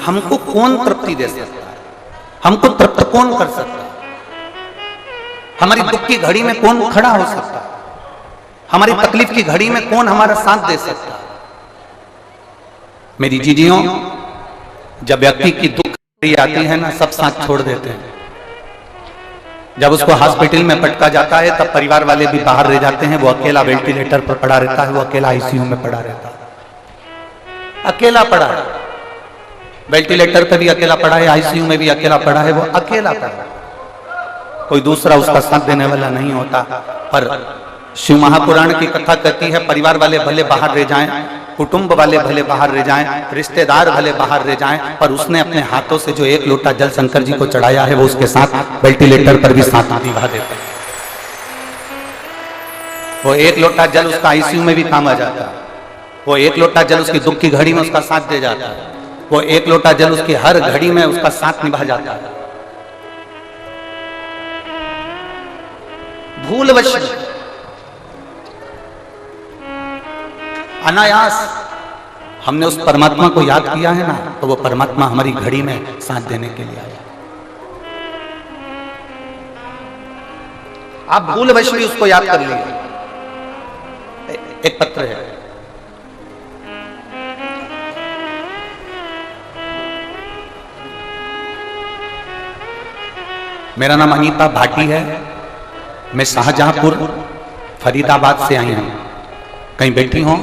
हमको कौन तृप्ति दे सकता है, हमको तृप्त कौन कर सकता है, हमारी दुख की घड़ी में कौन खड़ा हो सकता है, हमारी तकलीफ की घड़ी में कौन हमारा साथ दे सकता है। मेरी जीजियों, जब व्यक्ति की दुख घड़ी आती है ना, सब साथ छोड़ देते हैं। जब उसको हॉस्पिटल में पटका जाता है तब परिवार वाले भी बाहर रह जाते हैं, वो अकेला वेंटिलेटर पर पड़ा रहता है, वो अकेला आईसीयू में पड़ा रहता है, अकेला पड़ा है, वेंटिलेटर पर भी अकेला पड़ा है, आईसीयू में भी अकेला पड़ा है, वो अकेला पड़ा है, कोई दूसरा उसका साथ देने वाला नहीं होता। पर शिव महापुराण की कथा कहती है, परिवार वाले भले बाहर रह जाएं, कुटुंब वाले भले बाहर रह जाएं, रिश्तेदार भले बाहर रह जाएं, पर उसने अपने हाथों से जो एक लोटा जल शंकर जी को चढ़ाया है, वो उसके साथ वेंटिलेटर पर भी साथ निभा देता है। वो एक लोटा जल उसका आईसीयू में भी काम आ जाता है, वो एक लोटा जल उसकी दुख की घड़ी में उसका साथ दे जाता है, वो एक लोटा जल उसकी हर घड़ी में उसका साथ निभा जाता है। भूलवश अनायास हमने उस परमात्मा को याद किया है ना, तो वो परमात्मा हमारी घड़ी में साथ देने के लिए आया। आप भूलवश भी उसको याद कर लीजिए। एक पत्र है, मेरा नाम अनीता भाटी है, मैं शाहजहांपुर फरीदाबाद से आई हूं। कहीं बैठी हो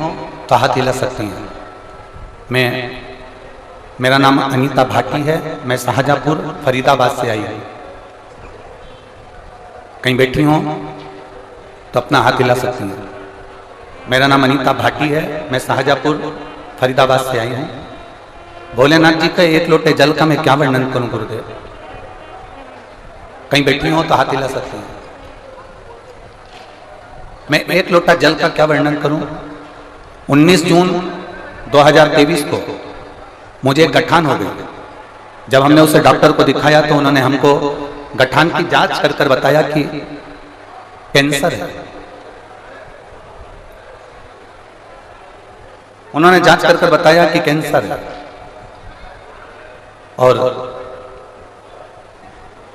तो हाथ हिला सकती हैं। मेरा नाम अनीता भाटी है, मैं शाहजहांपुर फरीदाबाद से आई हूं। कहीं बैठी हो तो अपना हाथ हिला सकती हैं। मेरा नाम अनीता भाटी है, मैं शाहजहांपुर फरीदाबाद से आई हूं। भोलेनाथ जी का एक लोटे जल का मैं क्या वर्णन करूं गुरुदेव। कहीं बैठी हो तो हाथ हिला सकती हैं। मैं एक लोटा जल का क्या वर्णन करूं। 19 जून 2023 को मुझे एक गठान हो गई। जब हमने उसे डॉक्टर को दिखाया तो उन्होंने हमको गठान की जांच कर कर बताया कि कैंसर है। उन्होंने जांच कर कर बताया कि कैंसर है। और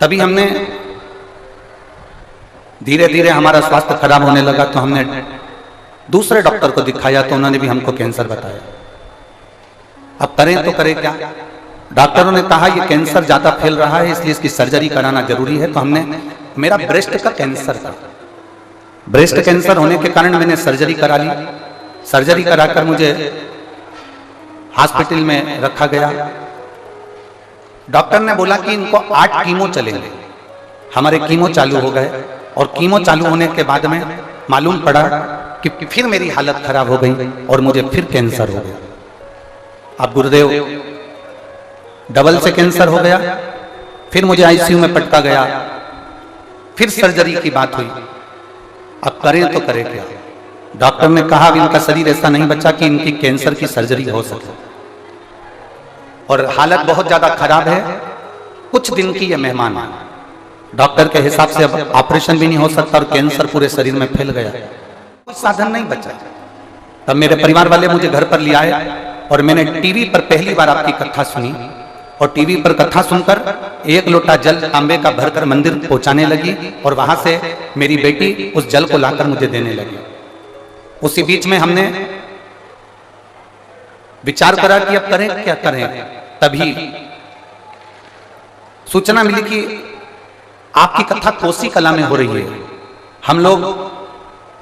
तभी हमने धीरे धीरे हमारा स्वास्थ्य खराब होने लगा, तो हमने दूसरे डॉक्टर को दिखाया तो उन्होंने भी हमको कैंसर बताया। अब करें तो करें क्या। डॉक्टरों ने कहा ये कैंसर ज्यादा फैल रहा है, इसलिए इसकी सर्जरी कराना जरूरी है। तो हमने, मेरा ब्रेस्ट का कैंसर था, ब्रेस्ट कैंसर होने के कारण मैंने सर्जरी करा ली। सर्जरी कराकर मुझे हॉस्पिटल में रखा गया। डॉक्टर ने बोला कि इनको 8 कीमो चलेंगे। हमारे कीमो चालू हो गए और कीमो चालू होने के बाद में मालूम पड़ा कि फिर मेरी हालत खराब हो गई और मुझे फिर कैंसर हो गया। अब गुरुदेव डबल से कैंसर हो गया, फिर मुझे आईसीयू में पटका गया, फिर सर्जरी की बात हुई। अब करें तो करें क्या। डॉक्टर ने कहा अब इनका शरीर ऐसा नहीं बचा कि इनकी कैंसर की सर्जरी हो सके, और हालत बहुत ज्यादा खराब है। कुछ दिन की ये मेहमान है। डॉक्टर के हिसाब से अब ऑपरेशन भी नहीं हो सकता और कैंसर पूरे शरीर में फैल गया, कोई साधन नहीं बचा। तब मेरे परिवार वाले मुझे घर पर ले आए और मैंने टीवी पर पहली बार आपकी कथा सुनी। और टीवी पर कथा सुनकर एक लोटा जल तांबे का भरकर मंदिर पहुंचाने लगी और वहां से मेरी बेटी उस जल को लाकर मुझे देने लगी। उसी बीच में हमने विचार करा कि अब करें क्या करें। तभी सूचना मिली कि आपकी कथा कोसी कला में हो रही है। हम लोग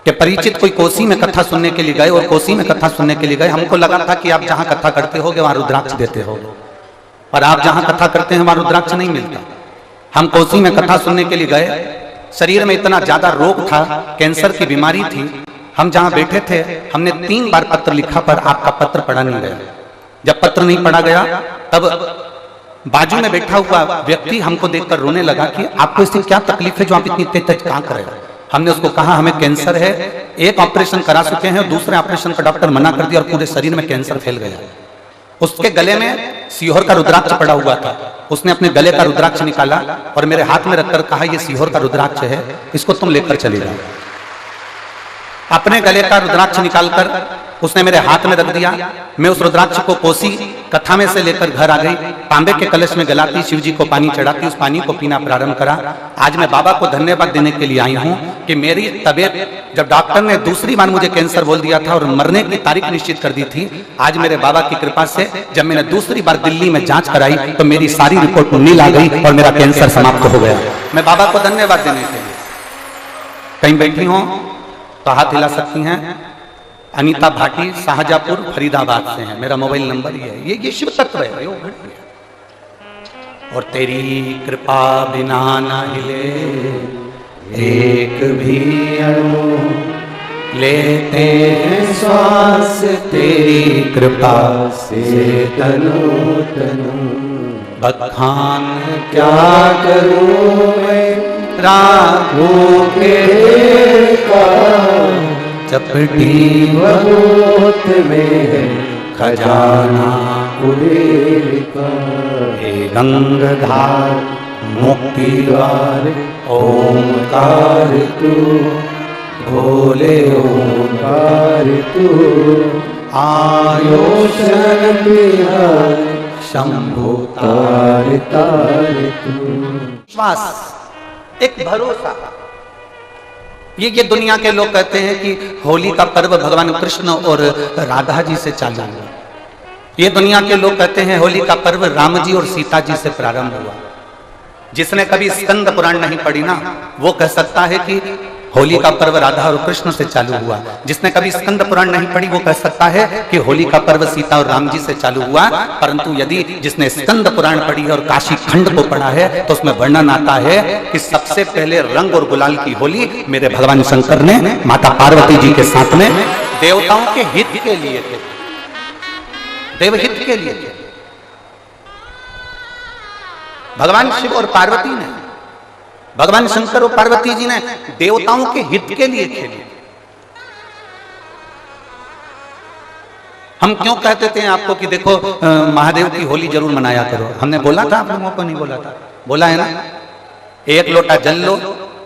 के परिचित कोई कोसी में कथा सुनने के लिए गए और कोसी में कथा सुनने के लिए गए। हमको लगा था कि आप जहां कथा करते होगे वहां रुद्राक्ष देते हो, पर आप जहां कथा करते हैं वहां रुद्राक्ष नहीं मिलता। हम कोसी में कथा सुनने के लिए गए। शरीर में इतना ज्यादा रोग था, कैंसर की बीमारी थी। हम जहां बैठे थे हमने 3 बार पत्र लिखा, पर आपका पत्र पढ़ा नहीं गया। जब पत्र नहीं पढ़ा गया तब बाजू में बैठा हुआ व्यक्ति हमको देखकर रोने लगा कि आपको इससे क्या तकलीफ है जो आप इतनी तेज कहां कर रहे हो। हमने उसको कहा हमें कैंसर है, एक ऑपरेशन करा चुके हैं, दूसरे ऑपरेशन का डॉक्टर मना कर दिया और पूरे शरीर में कैंसर फैल गया। उसके गले में सीहोर का रुद्राक्ष पड़ा हुआ था। उसने अपने गले का रुद्राक्ष निकाला और मेरे हाथ में रखकर कहा ये सीहोर का रुद्राक्ष है, इसको तुम लेकर चले जाओ। अपने गले का रुद्राक्ष निकालकर उसने मेरे हाथ में रख दिया। मैं उस रुद्राक्ष को कोसी कथा में से लेकर घर आ गई, तांबे के कलश में गलाती, शिव जी को पानी चढ़ाती, उस पानी को पीना प्रारंभ करा। आज मैं बाबा को धन्यवाद देने के लिए आई हूँ कि मेरी तबीयत, जब डॉक्टर ने दूसरी बार मुझे कैंसर बोल दिया था और मरने की तारीख निश्चित कर दी थी, आज मेरे बाबा की कृपा से जब मैंने दूसरी बार दिल्ली में जांच कराई तो मेरी सारी रिपोर्ट नील आ गई और मेरा कैंसर समाप्त हो गया। मैं बाबा को धन्यवाद देने के लिए। कहीं बैठी हो तो हाथ हिला सकती हैं। अनीता भाटी शाहजहापुर फरीदाबाद से है, मेरा मोबाइल नंबर ही है। ये शिव तत्व है। और तेरी कृपा बिना न हिले एक भी अणु, लेते हैं श्वास तेरी कृपा से तनु तनु। बखान क्या करूं मैं राखों के का, चपटी वोत में है खजाना कुबेर का। हे गंगाधार मुक्ति द्वार ओंकार तू, भोले ओंकार तू। आयो शरण बिहार शंभु तार तार तू। विश्वास, एक भरोसा। ये दुनिया के लोग कहते हैं कि होली का पर्व भगवान कृष्ण और राधा जी से चालू हुआ। ये दुनिया के लोग कहते हैं होली का पर्व राम जी और सीता जी से प्रारंभ हुआ। जिसने कभी स्कंद पुराण नहीं पढ़ी ना, वो कह सकता है कि होली का पर्व राधा और कृष्ण से चालू हुआ। जिसने कभी स्कंद पुराण नहीं पढ़ी वो कह सकता है कि होली का पर्व सीता और राम जी से चालू हुआ। परंतु यदि जिसने स्कंद पुराण पढ़ी है और काशी खंड को पढ़ा है तो उसमें वर्णन आता है कि सबसे पहले रंग और गुलाल की होली मेरे भगवान शंकर ने माता पार्वती जी के साथ में देवताओं के हित के लिए थे, देवहित के लिए थे। भगवान शिव और पार्वती ने, भगवान शंकर और पार्वती जी ने देवताओं के हित के लिए खेली। हम क्यों कहते थे आपको कि देखो महादेव की होली जरूर मनाया करो? हमने बोला था, आप लोगों को नहीं बोला था? बोला है ना। एक लोटा जल लो,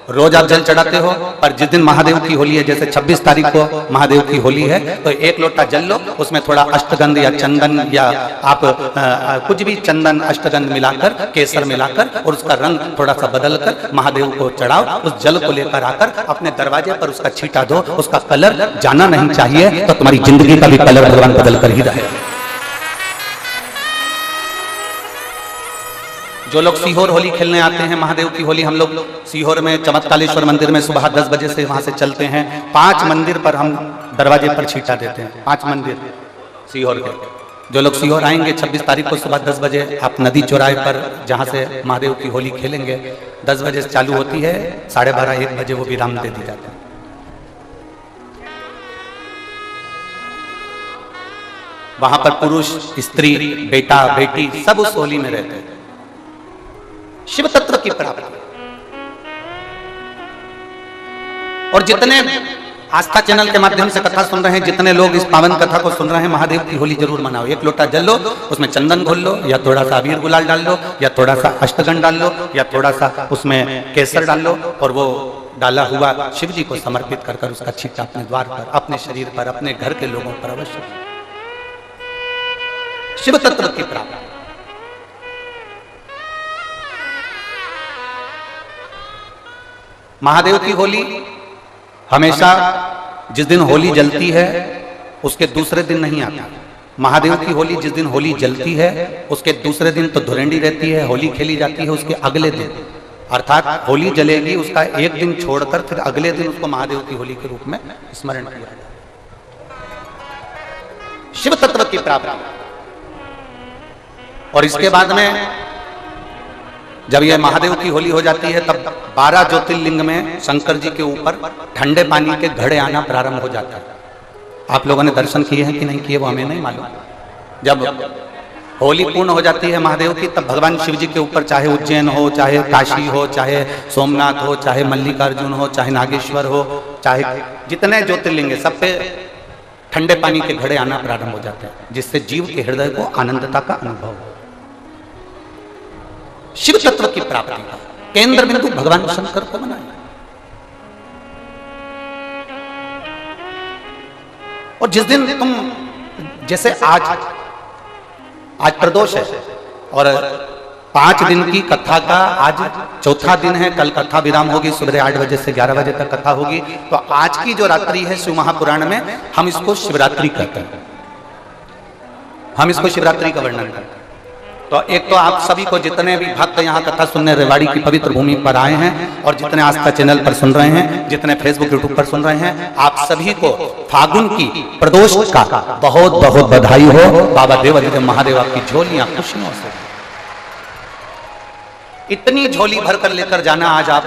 रोज आप जल चढ़ाते हो, पर जिस दिन महादेव की होली है, जैसे 26 तारीख को महादेव की होली है, तो एक लोटा जल लो, उसमें थोड़ा अष्टगंध या चंदन या आप कुछ भी चंदन अष्टगंध मिलाकर, केसर मिलाकर और उसका रंग थोड़ा सा बदलकर महादेव को चढ़ाओ। उस जल को लेकर आकर अपने दरवाजे पर उसका छींटा दो। उसका कलर जाना नहीं चाहिए, तो तुम्हारी जिंदगी का भी कलर भगवान बदल कर ही रहेगा। जो लोग सीहोर होली खेलने आते हैं, महादेव की होली, हम लोग सीहोर में चमत्कालेश्वर मंदिर में सुबह 10 बजे से वहां से चलते हैं। 5 मंदिर पर हम दरवाजे पर छींटा देते हैं। 5 मंदिर सीहोर के। जो लोग सीहोर आएंगे 26 तारीख को सुबह 10 बजे, आप नदी चौराहे पर जहां से महादेव की होली खेलेंगे, 10 बजे से चालू होती है, 12:30 1 बजे वो विराम दे दी जाती है। वहां पर पुरुष, स्त्री, बेटा, बेटी सब उस होली में रहते हैं। शिव तत्व की प्राप्ति। और जितने आस्था चैनल के माध्यम से कथा सुन रहे हैं, जितने लोग इस पावन कथा को सुन रहे हैं, महादेव की होली जरूर मनाओ। एक लोटा जल लो, उसमें चंदन घोल लो, या थोड़ा सा अबीर गुलाल डाल लो, या थोड़ा सा अष्टगंध डाल लो, या थोड़ा सा उसमें केसर डाल लो, और वो डाला हुआ शिव जी को समर्पित कर उसका छींटा अपने द्वार पर, अपने शरीर पर, अपने घर के लोगों पर अवश्य। शिव तत्व की प्राप्ति। महादेव की होली हमेशा जिस दिन होली जलती है उसके दूसरे दिन नहीं आती। महादेव की होली जिस दिन होली जलती है उसके दूसरे दिन तो धुरंडी रहती है, होली खेली जाती है उसके अगले दिन, अर्थात होली जलेगी उसका एक दिन छोड़कर फिर अगले दिन उसको महादेव की होली के रूप में स्मरण किया जाता है। शिव तत्व की प्राप्ति। और इसके बाद में जब यह महादेव की होली हो जाती है तब 12 ज्योतिर्लिंग में शंकर जी के ऊपर ठंडे पानी के घड़े आना प्रारंभ हो जाता है। आप लोगों ने दर्शन किए हैं कि नहीं किए वो हमें नहीं मालूम। जब होली पूर्ण हो जाती है महादेव की, तब भगवान शिव जी के ऊपर चाहे उज्जैन हो, चाहे काशी हो, चाहे सोमनाथ हो, चाहे मल्लिकार्जुन हो, चाहे नागेश्वर हो, चाहे जितने ज्योतिर्लिंग है सब पे ठंडे पानी के घड़े आना प्रारंभ हो जाते हैं, जिससे जीव के हृदय को आनंदता का अनुभव हो। शिव तत्व की प्राप्ति का केंद्र बिंदु भगवान शंकर को बनाया। और जिस दिन तुम, जैसे आज प्रदोष है और 5 दिन की कथा का आज चौथा दिन है, कल कथा विराम होगी, सुबह 8 बजे से 11 बजे तक कथा होगी। तो आज की जो रात्रि है शिव महापुराण में हम इसको शिवरात्रि कहते हैं, हम इसको शिवरात्रि का वर्णन करते हैं। तो एक तो आप सभी को, जितने भी भक्त यहाँ कथा सुनने रेवाड़ी की पवित्र भूमि पर आए हैं और जितने आस्था चैनल पर सुन रहे हैं, जितने फेसबुक यूट्यूब पर सुन रहे हैं, आप सभी को फागुन की प्रदोष का बहुत बहुत बधाई हो। बाबा देवाधिदेव महादेव आपकी झोलियां खुशियों से, इतनी झोली भर कर लेकर जाना आज आप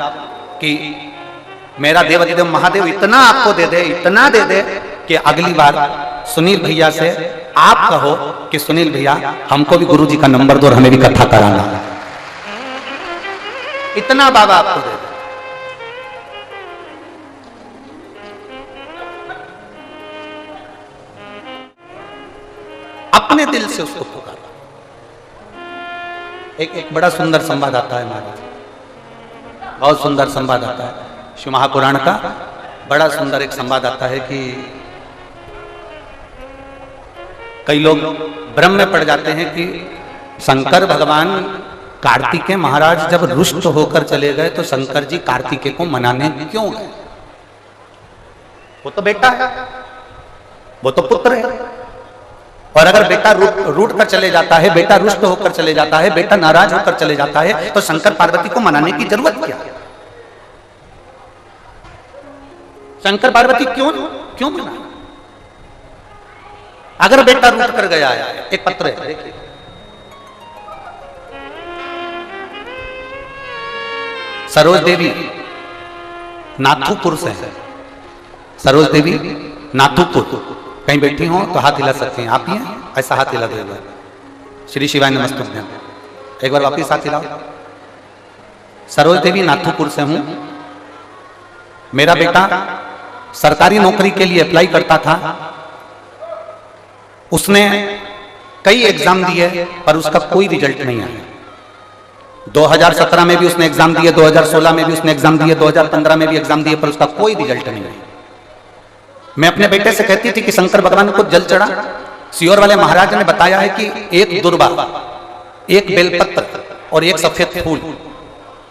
कि मेरा देवाधिदेव महादेव इतना आपको दे दे, इतना दे दे कि अगली बार सुनील भैया से आप कहो कि सुनील भैया हमको भी गुरुजी का नंबर दो और हमें भी कथा कराना। इतना बाबा आपको दे दे। अपने दिल से उसको पुकारा। एक बड़ा सुंदर संवाद आता है महाराज, बहुत सुंदर संवाद आता है शिव महापुराण का। बड़ा सुंदर एक संवाद आता है कि कई लोग भ्रम में पड़ जाते हैं कि शंकर भगवान कार्तिकेय महाराज जब रुष्ट होकर चले गए तो शंकर जी कार्तिकेय को मनाने क्यों गए? वो तो बेटा है, वो तो पुत्र है, और अगर बेटा रूठ कर चले जाता है, बेटा रुष्ट होकर चले जाता है, बेटा नाराज होकर चले जाता है, तो शंकर पार्वती को मनाने की जरूरत क्या? शंकर पार्वती क्यों मना? अगर बेटा रूठ कर गया है, एक पत्र है देखिए, सरोज देवी नाथुपुर से है, सरोज देवी नाथुपुर, कहीं बैठी हो तो हाथ हिला सकती हैं आप ही हैं, ऐसा हाथ हिला देगा। श्री शिवाय नमस्तुभ्यं, एक बार वापिस हाथ हिलाओ। सरोज देवी नाथुपुर से हूं। मेरा बेटा सरकारी नौकरी के लिए अप्लाई करता था, उसने कई एग्जाम दिए पर उसका कोई रिजल्ट नहीं आया। 2017 में भी उसने एग्जाम दिए, 2016 में भी उसने एग्जाम दिए, 2015 में भी एग्जाम दिए, पर उसका कोई रिजल्ट नहीं आया। मैं अपने बेटे से कहती थी कि शंकर भगवान को जल चढ़ा। सियोर वाले महाराज ने बताया है कि एक दुर्वा, एक बेलपत्र और एक सफेद फूल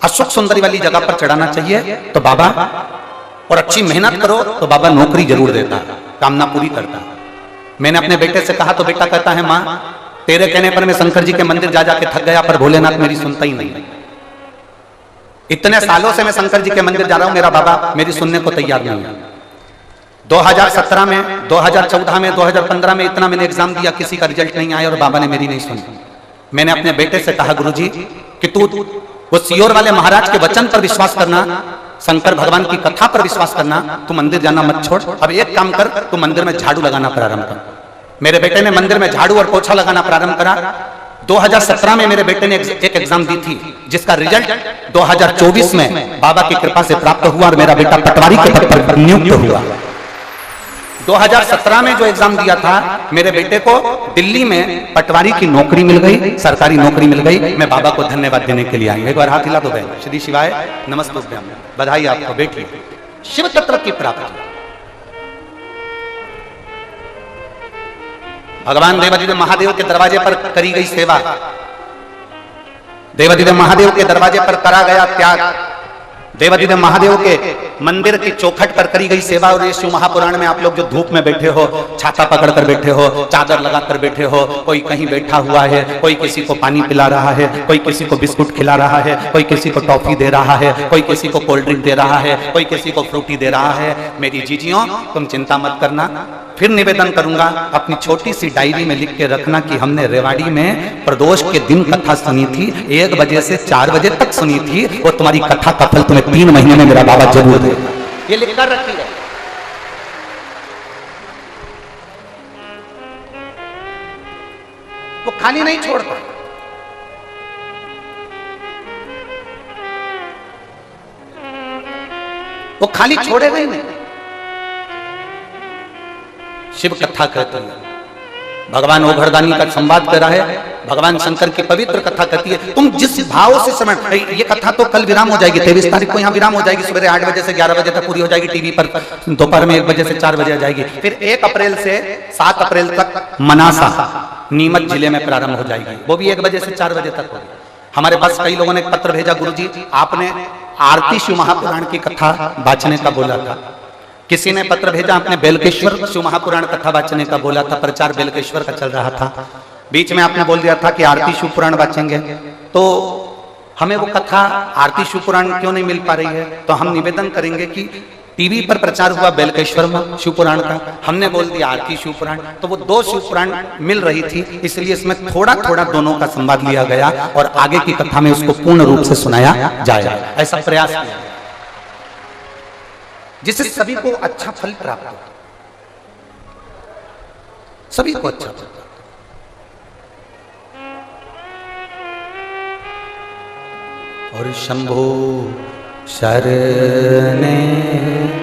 अशोक सुंदरी वाली जगह पर चढ़ाना चाहिए। तो बाबा, और अच्छी मेहनत करो तो बाबा नौकरी जरूर देता, कामना पूरी करता। मैंने अपने बेटे से कहा तो बेटा कहता है माँ तेरे कहने पर मैं शंकर जी के मंदिर जा जाके थक गया, पर भोलेनाथ मेरी सुनता ही नहीं। इतने सालों से मैं शंकर जी के मंदिर जा रहा हूं, मेरा बाबा मेरी सुनने को तैयार नहीं है। 2017 में, 2014 में, 2015 में इतना मैंने एग्जाम दिया, किसी का रिजल्ट नहीं आया और बाबा ने मेरी नहीं सुनी। मैंने अपने बेटे से कहा गुरुजी कि तू वो सियोर वाले महाराज के वचन पर विश्वास करना, शंकर भगवान की कथा पर विश्वास करना, तू मंदिर जाना मत छोड़। अब एक काम कर, तू मंदिर में झाड़ू लगाना प्रारंभ कर। मेरे बेटे ने मंदिर में झाड़ू और पोछा लगाना प्रारंभ करा। 2017 में मेरे बेटे ने एक एग्जाम दी थी जिसका रिजल्ट 2024 में बाबा की कृपा से प्राप्त हुआ और मेरा बेटा पटवारी के पद पर नियुक्त हुआ। 2017 में जो एग्जाम दिया था मेरे बेटे को दिल्ली में पटवारी की नौकरी मिल गई, सरकारी नौकरी मिल गई। मैं बाबा को धन्यवाद देने के लिए आएंगे। एक बार हाथ हिला दो बहन। श्री शिवाय नमस्तुभ्यं, बधाई आपको बेटी, शिव तत्व की प्राप्ति। भगवान देवाधिदेव महादेव के दरवाजे पर करी गई सेवा, देवाधिदेव महादेव के दरवाजे पर करा गया त्याग, देवाधिदेव महादेव के मंदिर की चौखट पर करी गई सेवा। और ये शिव महापुराण में आप लोग जो धूप में बैठे हो, छाता पकड़ कर बैठे हो, चादर लगा कर बैठे हो, कोई कहीं बैठा हुआ है, कोई किसी को पानी पिला रहा है, कोई किसी को बिस्कुट खिला रहा है, कोई किसी को टॉफी दे रहा है, कोई किसी को कोल्ड ड्रिंक दे रहा है, कोई किसी को फ्रूटी दे रहा है। मेरी जीजियों तुम चिंता मत करना। फिर निवेदन करूंगा, अपनी छोटी सी डायरी में लिख के रखना कि हमने रेवाड़ी में प्रदोष के दिन कथा सुनी थी, 1 बजे से 4 बजे तक सुनी थी। वो तुम्हारी कथा का फल तुम्हें 3 महीने में मेरा बाबा जरूर दे। ये लिखकर रखिए। वो खाली नहीं छोड़ता, वो खाली छोड़ेगा ही नहीं। शिव कथा कहते हैं भगवान ओघरदानी का संवाद कर रहा है, भगवान शंकर की पवित्र कथा कहती है। तुम जिस भाव से समझ, ये कथा तो कल विराम हो जाएगी, 23 तारीख को यहाँ विराम हो जाएगी, सवेरे 8 बजे से 11 बजे तक पूरी हो जाएगी टीवी पर, दोपहर में 1 बजे से 4 बजे आ जाएगी। फिर 1 अप्रैल से 7 अप्रैल तक मनासा नीमच जिले में प्रारंभ हो जाएगी, वो भी 1 बजे से 4 बजे तक होगी। हमारे पास कई लोगों ने एक पत्र भेजा, गुरुजी आपने आरती शिव महापुराण की कथा वाचने का बोला था। किसी ने पत्र भेजा, आपने बेलकेश्वर शिव महापुराण कथा वाचने का बोला था, प्रचार बेलकेश्वर का चल रहा था, बीच में आपने बोल दिया था कि आरती शिव पुराण वाचेंगे, तो हमें वो कथा आरती शिव पुराण क्यों नहीं मिल पा रही है? तो हम निवेदन करेंगे कि टीवी पर प्रचार हुआ बेलकेश्वर में शिव पुराण का, हमने बोल दिया आरती शिव पुराण, तो वो 2 शिव पुराण मिल रही थी, इसलिए इसमें थोड़ा थोड़ा दोनों का संवाद लिया गया और आगे की कथा में उसको पूर्ण रूप से सुनाया जाएगा, ऐसा प्रयास किया गया, जिससे सभी को अच्छा फल प्राप्त हो, सभी को अच्छा फल। और शंभो शरणे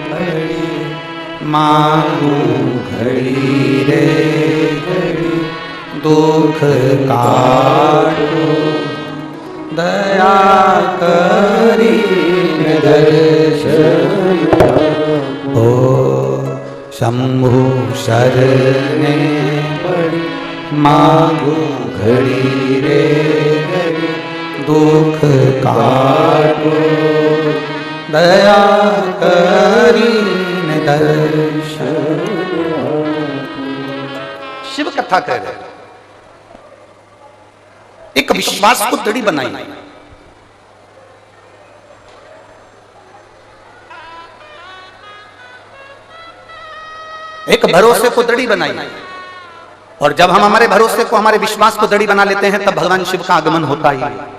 पड़ी मांगू घड़ी रे घड़ी, दुख काटो दया करी दर्शन हो। शंभु शरणे पड़ी मांगू घड़ी रे घड़ी, दुख काटो दया करी दर्शन। शिव कथा कह रहे, एक विश्वास को दृढ़ बनाई, एक भरोसे को दृढ़ बनाई, और जब हम हमारे भरोसे को, हमारे विश्वास को दृढ़ बना लेते हैं, तब भगवान शिव का आगमन होता ही है,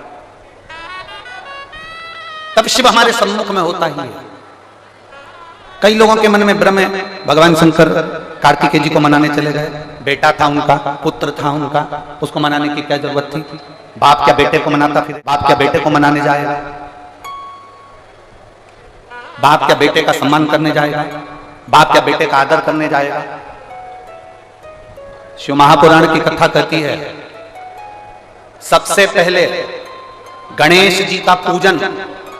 तब शिव हमारे सम्मुख में होता ही है। कई लोगों के मन में भ्रम है, भगवान शंकर कार्तिकेय जी को मनाने चले गए, बेटा था उनका, पुत्र था उनका, उसको मनाने की क्या जरूरत थी? बाप क्या बेटे को मनाता, फिर बाप क्या बेटे को मनाने जाएगा? बाप क्या बेटे का सम्मान करने जाएगा? बाप क्या बेटे का आदर करने जाएगा? शिव महापुराण की कथा कहती है, सबसे पहले गणेश जी का पूजन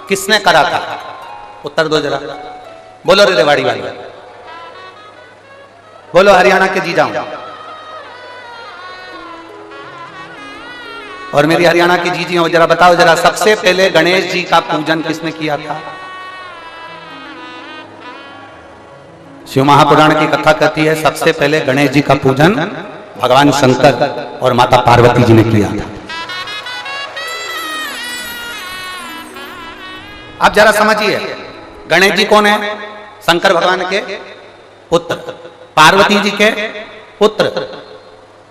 किसने करा था? उत्तर दो जरा, बोलो रे रेवाड़ी वाली, बोलो हरियाणा के जी जाऊं, और मेरी हरियाणा की जी हो, जरा बताओ जरा, सबसे पहले गणेश जी का पूजन किसने किया था? शिव महापुराण की कथा कहती है, सबसे पहले गणेश जी का पूजन भगवान शंकर और माता पार्वती जी ने किया था। आप जरा समझिए, गणेश जी कौन है? शंकर भगवान के पुत्र, पार्वती जी के पुत्र।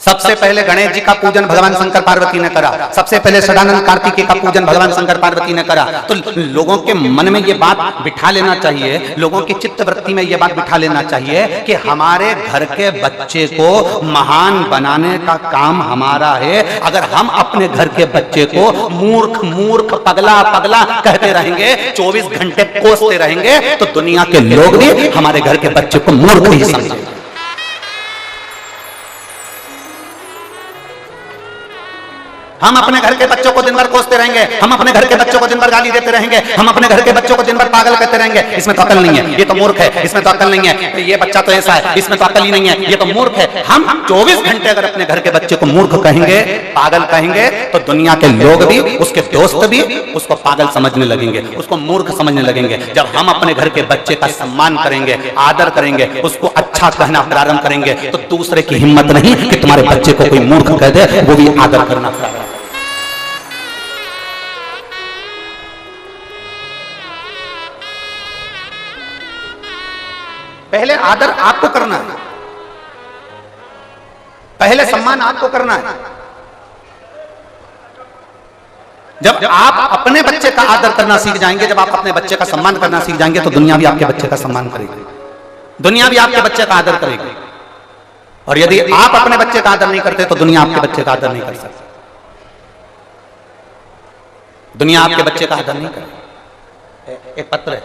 सबसे पहले गणेश जी का पूजन भगवान शंकर पार्वती ने करा, सबसे पहले षडानंद कार्तिकेय का पूजन भगवान शंकर पार्वती ने करा। तो लोगों के मन में ये बात बिठा लेना चाहिए, लोगों की चित्त वृत्ति में ये बात बिठा लेना चाहिए कि हमारे घर के बच्चे को महान बनाने का काम हमारा है। अगर हम अपने घर के बच्चे को मूर्ख मूर्ख पगला पगला कहते रहेंगे, 24 घंटे कोसते रहेंगे, तो दुनिया के लोग भी हमारे घर के बच्चे को मूर्ख ही समझेंगे। हम अपने घर के बच्चों को दिन भर कोसते रहेंगे, हम अपने घर के बच्चों को दिन भर गाली देते रहेंगे, हम अपने घर के बच्चों को दिन भर पागल कहते रहेंगे, इसमें तो अकल नहीं है, ये तो मूर्ख है, इसमें तो अकल नहीं है, ये बच्चा तो ऐसा है, इसमें तो अकल ही नहीं है, ये तो मूर्ख है। हम 24 घंटे अगर अपने घर के बच्चे को मूर्ख कहेंगे, पागल कहेंगे, तो दुनिया के लोग भी, उसके दोस्त भी उसको पागल समझने लगेंगे, उसको मूर्ख समझने लगेंगे। जब हम अपने घर के बच्चे का सम्मान करेंगे, आदर करेंगे, उसको अच्छा कहना प्रारंभ करेंगे, तो दूसरे की हिम्मत नहीं कि तुम्हारे बच्चे को कोई मूर्ख कह दे, वो भी आदर करना प्रारंभ। पहले आदर आपको करना है, पहले सम्मान आपको करना है। जब आप अपने बच्चे का आदर करना सीख जाएंगे, जब आप अपने बच्चे का सम्मान करना सीख जाएंगे, तो दुनिया भी आपके बच्चे का सम्मान करेगी, दुनिया भी आपके बच्चे का आदर करेगी। और यदि आप अपने बच्चे का आदर नहीं करते, तो दुनिया आपके बच्चे का आदर नहीं कर सकती, दुनिया आपके बच्चे का आदर नहीं करे। एक पत्र है,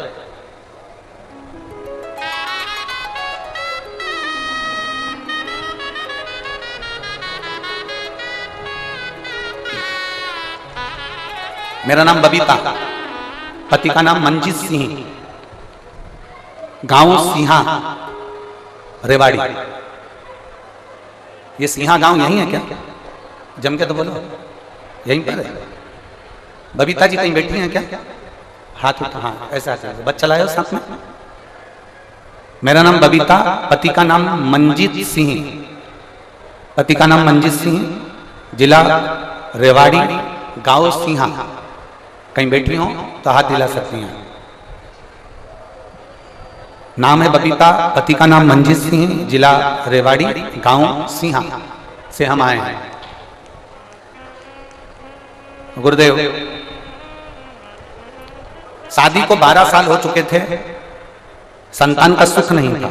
मेरा नाम बबीता, पति का नाम मंजीत सिंह, गांव सिंहा रेवाड़ी। ये सिंहा गांव यही है क्या? जम के तो बोलो, यहीं पर है। बबीता जी कहीं बैठी हैं क्या? हाथ उठा, हाँ ऐसा ऐसा, बच्चा लाए हो साथ में। मेरा नाम बबीता, पति का नाम मंजीत सिंह, पति का नाम मंजीत सिंह, जिला रेवाड़ी, गांव सिंहा। कहीं बैठी हो तो हाथ दिला सकती हैं। नाम है बबीता, पति का नाम मंजीत सिंह, जिला रेवाड़ी, गांव सिंहा से हम आए हैं। गुरुदेव, शादी को 12 साल हो चुके थे, संतान का सुख नहीं था।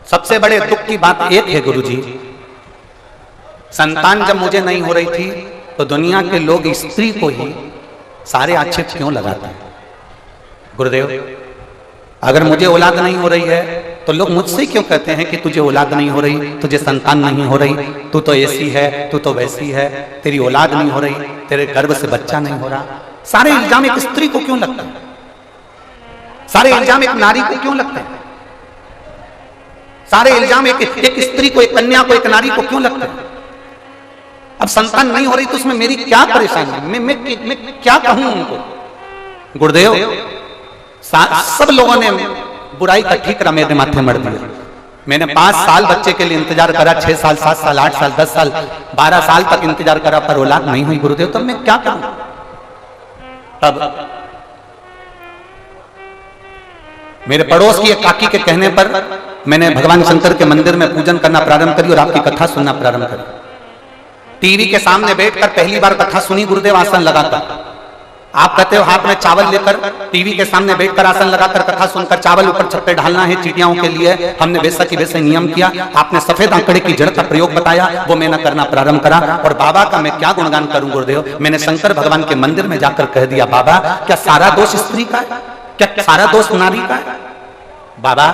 सबसे बड़े दुख की बात एक है गुरुजी, संतान जब मुझे नहीं हो रही थी तो दुनिया के लोग स्त्री को ही सारे आक्षेप क्यों लगाते हैं? गुरुदेव, अगर मुझे औलाद नहीं हो रही है तो लोग मुझसे क्यों कहते हैं कि तुझे औलाद नहीं हो रही, तुझे संतान नहीं हो रही, तू तो ऐसी है, तू तो वैसी है, तेरी औलाद नहीं हो रही, तेरे गर्भ से बच्चा नहीं हो रहा। सारे इल्जाम एक स्त्री को क्यों लगता है? सारे इल्जाम एक नारी को क्यों लगते हैं? सारे इल्जाम एक स्त्री को, एक कन्या को, एक नारी को क्यों लगते हैं? अब संतान नहीं हो रही तो उसमें मेरी क्या परेशानी? मैं क्या कहूं उनको? गुरुदेव, सब लोगों ने बुराई का ठीकरा मेरे माथे मर दिया। मैंने 5 साल बच्चे के लिए इंतजार करा, 6 साल, 7 साल, 8 साल, 10 साल, 12 साल तक इंतजार करा, पर औलाद नहीं हुई। गुरुदेव, तब मैं क्या करूं? तब मेरे पड़ोस की एक काकी के कहने पर मैंने भगवान शंकर के मंदिर में पूजन करना प्रारंभ करी और आपकी कथा सुनना प्रारंभ करी। टीवी के सामने बैठकर पहली बार कथा सुनी गुरुदेव, आसन लगाकर। आप कहते हो हाथ में चावल लेकर टीवी के सामने बैठकर आसन लगाकर कथा सुनकर चावल ऊपर छत पे ढालना है चिड़ियाओं के लिए। हमने वैसा की वैसे नियम किया। आपने सफेद आंकड़े की जड़ का प्रयोग बताया, वो मैंने करना प्रारंभ करा। और बाबा का मैं क्या गुणगान करूं गुरुदेव। मैंने शंकर भगवान के मंदिर में जाकर कह दिया, बाबा क्या सारा दोष स्त्री का है? क्या सारा दोष नारी का है? बाबा,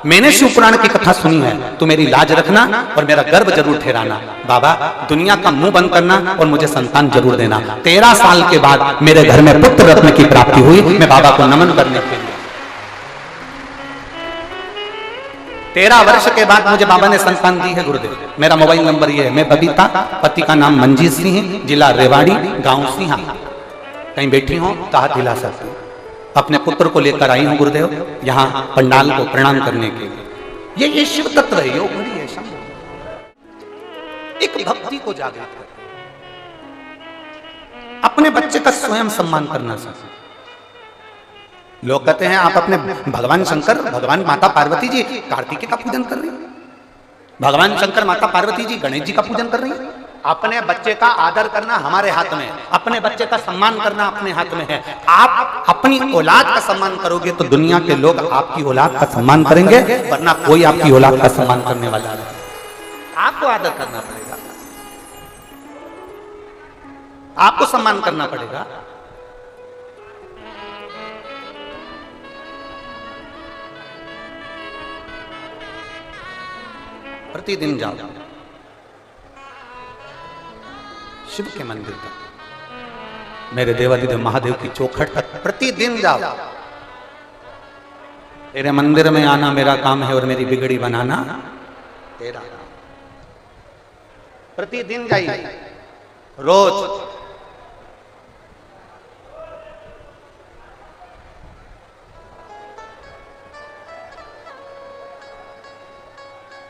मैंने शिव पुराण की कथा सुनी है, तू मेरी लाज रखना और मेरा गर्भ जरूर ठहराना। बाबा, दुनिया का मुंह बंद करना और मुझे संतान जरूर देना। 13 साल के बाद मेरे घर में पुत्र रत्न की प्राप्ति हुई। मैं बाबा को नमन करने के लिए 13 वर्ष के बाद मुझे बाबा ने संतान दी है गुरुदेव। मेरा मोबाइल नंबर ये है। मैं बबीता, पति का नाम मंजीत सिंह, जिला रेवाड़ी, गांव सिंहा। कहीं बैठी हो तो हाथ हिला सकती हूँ। अपने पुत्र को लेकर आई हूं गुरुदेव यहां पंडाल को प्रणाम करने के लिए। ये शिव तत्व है, योग है, एक भक्ति को जागृत कर, अपने बच्चे का स्वयं सम्मान करना सीखें। लोग कहते हैं आप अपने भगवान शंकर, भगवान माता पार्वती जी कार्तिकेय का पूजन कर रही हैं, भगवान शंकर माता पार्वती जी गणेश जी का पूजन कर रही हैं। अपने बच्चे का आदर करना हमारे हाथ में है, अपने बच्चे का सम्मान करना अपने हाथ में है। आप अपनी औलाद का सम्मान करोगे तो दुनिया के लोग आपकी औलाद का सम्मान करेंगे, वरना कोई आपकी औलाद का सम्मान करने वाला नहीं। आपको आदर करना पड़ेगा, आपको सम्मान करना पड़ेगा। प्रतिदिन जाओ शिव के मंदिर तक, मेरे देवाधिदेव महादेव की चौखट तक प्रतिदिन जाओ। तेरे मंदिर में आना मेरा काम है और मेरी बिगड़ी बनाना तेरा। प्रतिदिन जाइए, रोज।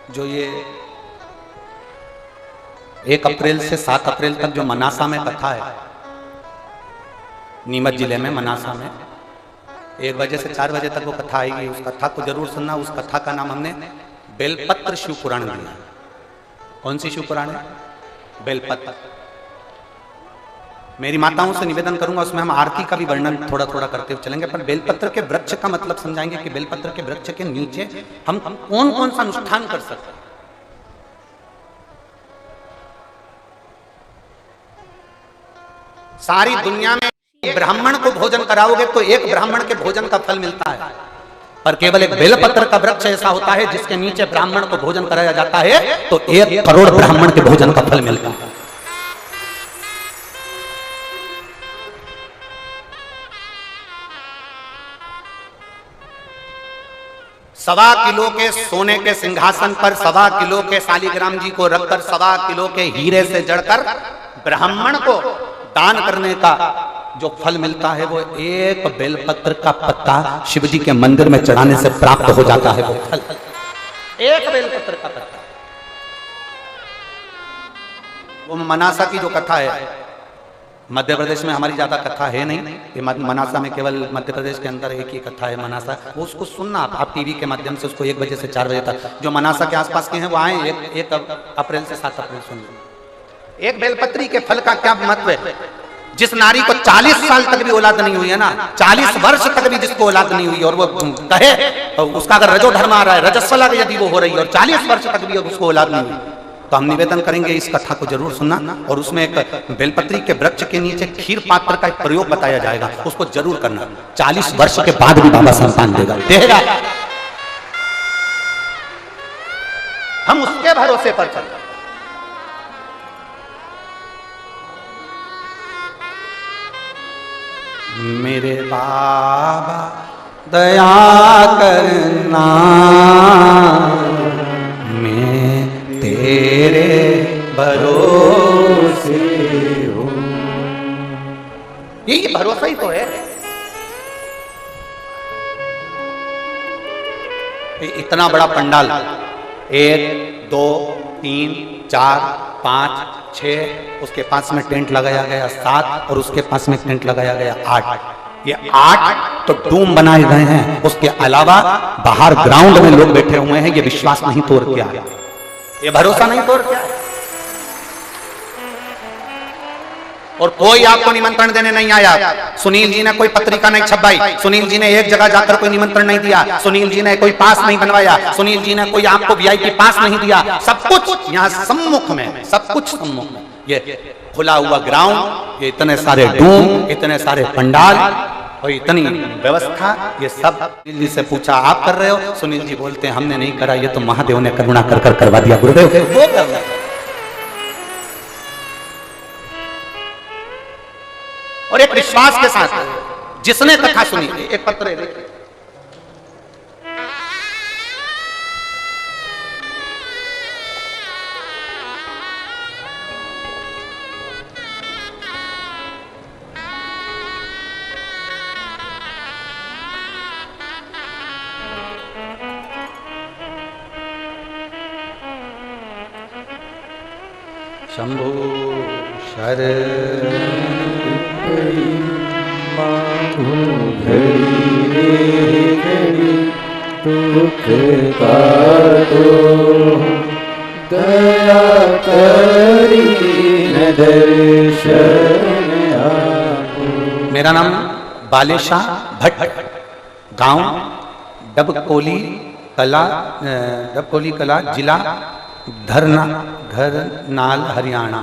जो ये 1 अप्रैल से 7 अप्रैल तक जो मनासा में कथा है, नीमच जिले में मनासा में 1 बजे से 4 बजे तक वो कथा आएगी। उस कथा को जरूर सुनना। उस कथा का नाम हमने बेलपत्र शिव पुराण दिया। कौन सी शिव पुराण है? बेलपत्र। मेरी माताओं से निवेदन करूंगा, उसमें हम आरती का भी वर्णन थोड़ा थोड़ा करते हुए चलेंगे, पर बेलपत्र के वृक्ष का मतलब समझाएंगे कि बेलपत्र के वृक्ष के नीचे हम कौन कौन सा अनुष्ठान कर सकते हैं। सारी दुनिया में एक ब्राह्मण को भोजन कराओगे तो 1 ब्राह्मण के भोजन का फल मिलता है, पर केवल एक बेलपत्र का वृक्ष ऐसा होता है जिसके नीचे ब्राह्मण को भोजन कराया जाता है तो 1 करोड़ ब्राह्मण के भोजन का फल मिलता है। 1.25 किलो के सोने के सिंहासन पर 1.25 किलो के शालिग्राम जी को रखकर 1.25 किलो के हीरे से जड़कर ब्राह्मण को दान करने का जो फल मिलता है वो एक बेलपत्र का पत्ता शिव जी के मंदिर में चढ़ाने से प्राप्त हो जाता है। वो फल एक बेलपत्र का पत्ता। वो मनासा की जो कथा है, मध्य प्रदेश में हमारी ज्यादा कथा है नहीं, ये मनासा में केवल मध्य प्रदेश के अंदर एक ही कथा है मनासा। वो उसको सुनना आप टीवी के माध्यम से, उसको 1 बजे से 4 बजे तक। जो मनासा के आसपास के हैं वो आए 1 अप्रैल से 7 अप्रैल सुन लो। एक बेलपत्री के फल का क्या महत्व है। जिस नारी को 40 साल तक भी औलाद नहीं हुई है ना, 40 वर्ष तक भी जिसको औलाद नहीं हुई और वो कहे उसका अगर रजो धर्म आ रहा है, रजस्वला यदि वो हो रही है और 40 वर्ष तक भी उसको औलाद नहीं हुई, तो हम निवेदन करेंगे इस कथा को जरूर सुनना। और उसमें एक बेलपत्री के वृक्ष के नीचे खीर पात्र का एक प्रयोग बताया जाएगा, उसको जरूर करना। 40 वर्ष के बाद भी बाबा संतान देगा। हम उसके भरोसे पर चलते। मेरे बाबा दया करना, मैं तेरे भरोसे हूँ। यही भरोसा ही तो है। इतना बड़ा पंडाल, 1 2 3 4 5 6, उसके पास में टेंट लगाया गया 7, और उसके पास में टेंट लगाया गया 8। ये 8 तो डूम बनाए गए हैं। उसके अलावा बाहर ग्राउंड में लोग बैठे हुए हैं। ये विश्वास नहीं तोड़ के आया, ये भरोसा नहीं तोड़ के आया। और कोई आपको निमंत्रण देने नहीं आया। सुनील जी ने कोई पत्रिका नहीं छपाई, सुनील जी ने एक जगह जाकर कोई निमंत्रण नहीं दिया, सुनील जी ने कोई पास नहीं बनवाया, सुनील जी ने कोई आपको वीआईपी पास नहीं दिया। सब कुछ यहाँ सम्मुख में, सब कुछ सम्मुख में। ये खुला हुआ ग्राउंड, ये इतने सारे डूम, इतने सारे पंडाल और इतनी व्यवस्था, ये सब सुनील जी से पूछा आप कर रहे हो? सुनील जी बोलते हैं हमने नहीं करा, ये तो महादेव ने करुणा कर कर करवा दिया गुरुदेव। वो कर रहे और एक विश्वास के साथ जिसने कथा सुनी। एक पत्र है, शंभो शरण दया करी दर्शन। मेरा नाम बालेशाह भट्ट, गांव डबकोली कला, जिला घरनाल, हरियाणा।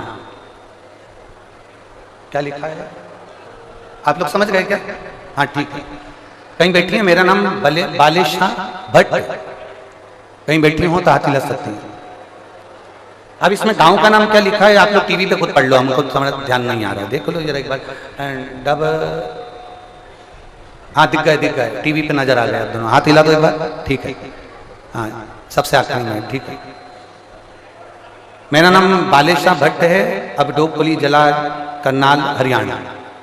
क्या लिखा है आप लोग समझ गए क्या? हाँ ठीक है। कहीं बैठी है, मेरा नाम बालेशाह भट्ट, कहीं बैठी हो तो हाथ हिला सकती है। अब इसमें गांव का नाम क्या लिखा है आप लोग टीवी पे खुद पढ़ लो, हमको समझ ध्यान नहीं आ रहा है। देख लो जरा एक बार। हाँ दिख गए, टीवी पे नजर आ गया दोनों। हाथ हिला दो एक बार, ठीक है। हाँ सबसे आखिरी में, ठीक है। मेरा नाम बालेशाह भट्ट है, अब डोबकोली जिला करनाल, हरियाणा,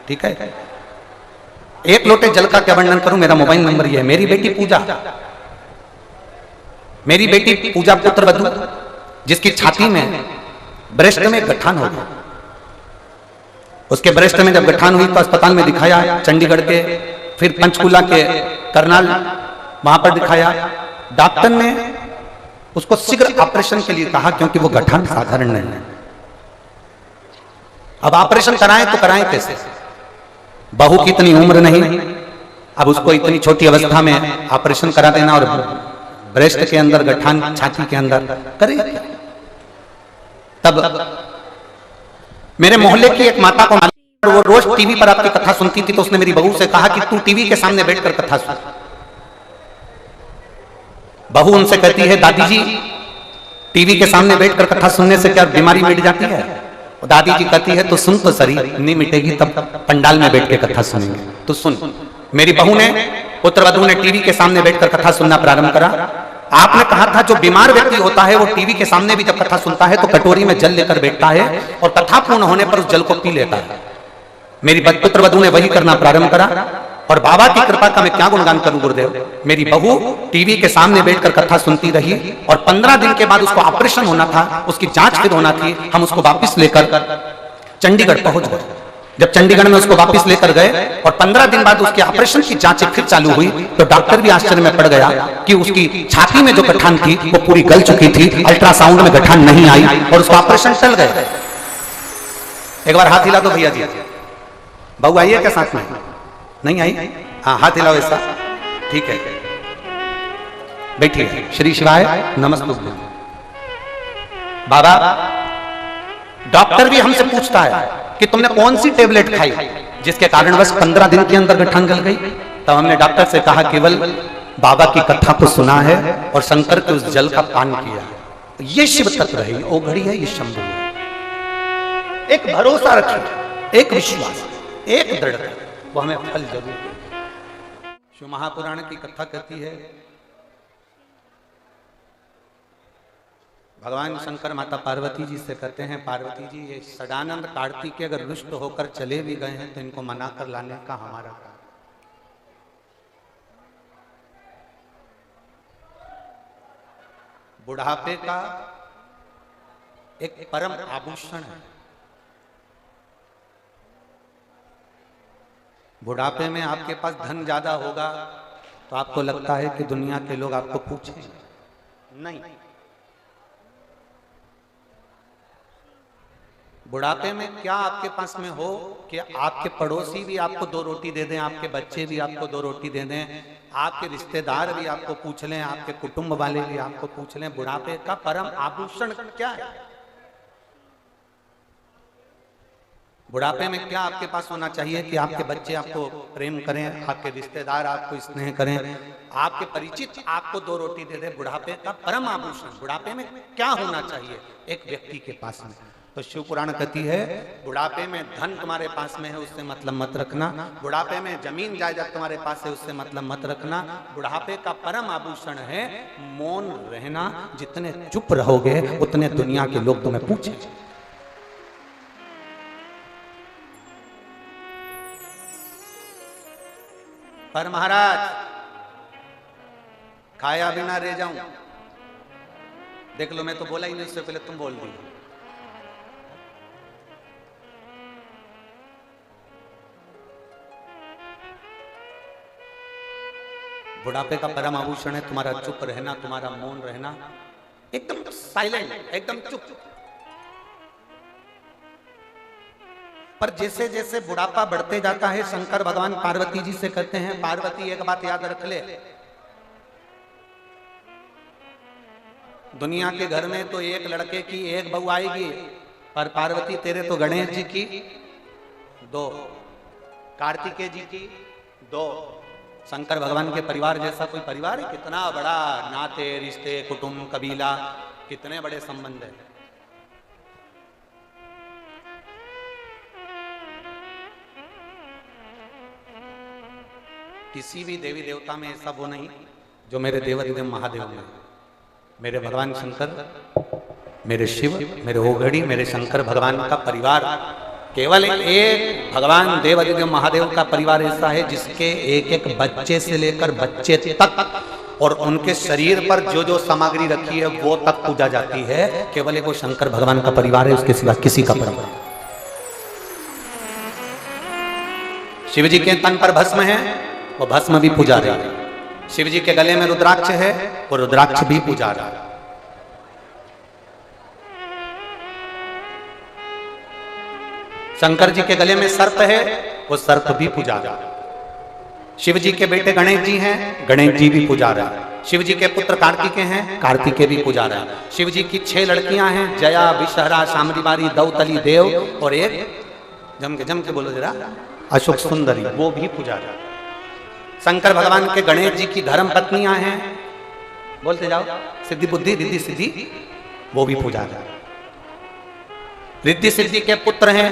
ठीक है। एक लोटे जल का क्या वर्णन करूं, मेरा मोबाइल नंबर ये है। मेरी बेटी पूजा पुत्र वधु, जिसकी छाती में ब्रेस्ट में गठान हो गया। उसके ब्रेस्ट में जब गठान हुई तो अस्पताल में दिखाया, चंडीगढ़ के, फिर पंचकुला के करनाल, वहां पर दिखाया। डॉक्टर ने उसको शीघ्र ऑपरेशन के लिए कहा, क्योंकि वो गठान साधारण नहीं है। अब ऑपरेशन कराएं तो कराएं कैसे? बहू की इतनी उम्र नहीं, अब उसको इतनी छोटी अवस्था में ऑपरेशन करा देना और ब्रेस्ट के अंदर गठान, छाती के अंदर करे। तब मेरे मोहल्ले की एक माता को, वो रोज टीवी पर आपकी कथा सुनती थी, तो उसने मेरी बहू से कहा कि तू टीवी के सामने बैठकर कथा सुन। बहू उनसे कहती है दादी जी टीवी के सामने बैठकर कथा सुनने से क्या बीमारी मिट जाती है? दादी जी कहती है तो सुन तो सही, नहीं मिटेगी तब पंडाल में बैठ के कथा सुनेंगे। तो सुन, मेरी बहू ने पुत्र वधू ने टीवी के सामने बैठकर कथा सुनना प्रारंभ करा। आपने कहा था जो बीमार व्यक्ति होता है वो टीवी के सामने भी जब कथा सुनता है तो कटोरी में जल लेकर बैठता है और कथा पूर्ण होने पर उस जल को पी लेता है। मेरी पुत्र वधू ने वही करना प्रारंभ करा और बाबा की कृपा का मैं क्या गुणगान करूं गुरुदेव। मेरी बहू टीवी के सामने बैठकर कथा सुनती रही और 15 दिन के बाद उसको ऑपरेशन होना था, उसकी जांच फिर होना थी। हम उसको वापस लेकर चंडीगढ़ पहुंच गए। जब चंडीगढ़ में उसको वापस लेकर गए और 15 दिन बाद उसके ऑपरेशन की जांच फिर चालू हुई तो डॉक्टर भी आश्चर्य में पड़ गया कि उसकी छाती में जो गठान थी वो पूरी गल चुकी थी, अल्ट्रासाउंड में गठान नहीं आई और उसका ऑपरेशन टल गया। एक बार हाथ हिला दो भैया जी। बहू आई है क्या साथ में? नहीं आई? हाँ हाथ हिलाओ ऐसा, ठीक है। बैठिए। श्री शिवाय नमस्ते। बाबा डॉक्टर भी हमसे पूछता है कि तुमने कौन सी टेबलेट खाई जिसके कारणवश 15 दिन के अंदर गठान गल गई। तब हमने डॉक्टर से कहा केवल बाबा की कथा को सुना है और शंकर के उस जल का पान किया। ये शिव तत्व है, ओ घड़ी है, ये शंभु है। एक भरोसा रखिए, एक विश्वास, एक दृढ़ता, वो हमें फल जरूर देगा। शिव महापुराण की कथा कहती है भगवान शंकर माता पार्वती जी से कहते हैं, पार्वती जी ये सदानंद कार्तिक अगर रुष्ट होकर चले भी गए हैं तो इनको मना कर लाने का हमारा काम। बुढ़ापे का एक परम आभूषण है। बुढ़ापे में आपके पास धन ज्यादा होगा तो आपको लगता है कि दुनिया के लोग आपको पूछें, नहीं। बुढ़ापे में क्या आपके पास में हो कि आपके पड़ोसी भी आपको 2 रोटी दे दें, आपके बच्चे भी आपको 2 रोटी दे दें, आपके रिश्तेदार भी आपको पूछ लें, आपके कुटुंब वाले भी आपको पूछ लें। बुढ़ापे का परम आभूषण क्या है? बुढ़ापे में क्या आपके पास होना चाहिए कि आपके बच्चे आपको प्रेम करें, आपके रिश्तेदार आपको स्नेह करें, आपके परिचित आपको 2 रोटी दे दे। बुढ़ापे का परम आभूषण बुढ़ापे में क्या होना चाहिए एक व्यक्ति के पास में? तो शिव पुराण कहती है बुढ़ापे में धन तुम्हारे पास में है उससे मतलब मत रखना, बुढ़ापे में जमीन जायदाद तुम्हारे पास है उससे मतलब मत रखना। बुढ़ापे का परम आभूषण है मौन रहना। जितने चुप रहोगे उतने दुनिया के लोग तुम्हें पूछेंगे। पर महाराज खाया बिना रह जाऊं, देख लो मैं तो बोला ही नहीं, उससे पहले तुम बोल दी। बुढ़ापे का परम आभूषण है तुम्हारा चुप रहना, तुम्हारा मौन रहना, एकदम साइलेंट, एकदम चुप। पर जैसे जैसे बुढ़ापा बढ़ते जाता है शंकर भगवान पार्वती जी से कहते हैं पार्वती एक बात याद रख ले, दुनिया के घर में तो एक लड़के की एक बहू आएगी, पर पार्वती तेरे तो गणेश जी की 2, कार्तिकेय जी की 2, शंकर भगवान के परिवार जैसा कोई परिवार है? कितना बड़ा नाते रिश्ते कुटुंब कबीला, कितने बड़े संबंध है। किसी भी देवी देवता में ऐसा वो नहीं जो मेरे देवाधिदेव महादेव में। मेरे भगवान शंकर, मेरे शिव, मेरे ओघड़ी, मेरे शंकर भगवान का परिवार, केवल एक भगवान देवाधिदेव महादेव का परिवार ऐसा है जिसके एक एक बच्चे से लेकर बच्चे तक और उनके शरीर पर जो जो सामग्री रखी है वो तक पूजा जाती है। केवल एक वो शंकर भगवान का परिवार है, उसके सिवा किसी का परिवार। शिव जी के तन पर भस्म है, वो भस्म भी पूजा रहा है। शिव जी के गले में रुद्राक्ष है, वो रुद्राक्ष भी पूजा रहा है। शंकर जी के गले में सर्प है, वो सर्प भी पूजा रहा है। शिव जी के बेटे गणेश जी हैं, गणेश जी भी पूजा रहा है। शिव जी के पुत्र कार्तिकेय हैं, कार्तिकेय भी पूजा रहा है। शिव जी की 6 लड़कियां हैं, जया, विषहरा, शामरीबारी, दौतली, देव और एक जम के बोलो जरा, अशोक सुंदरी, वो भी पूजा रहा है। शंकर भगवान के गणेश जी की धर्म पत्नियां हैं, बोलते जाओ, सिद्धि बुद्धि रिद्धि सिद्धि, वो भी पूजा रहा है। रिद्धि सिद्धि के पुत्र हैं,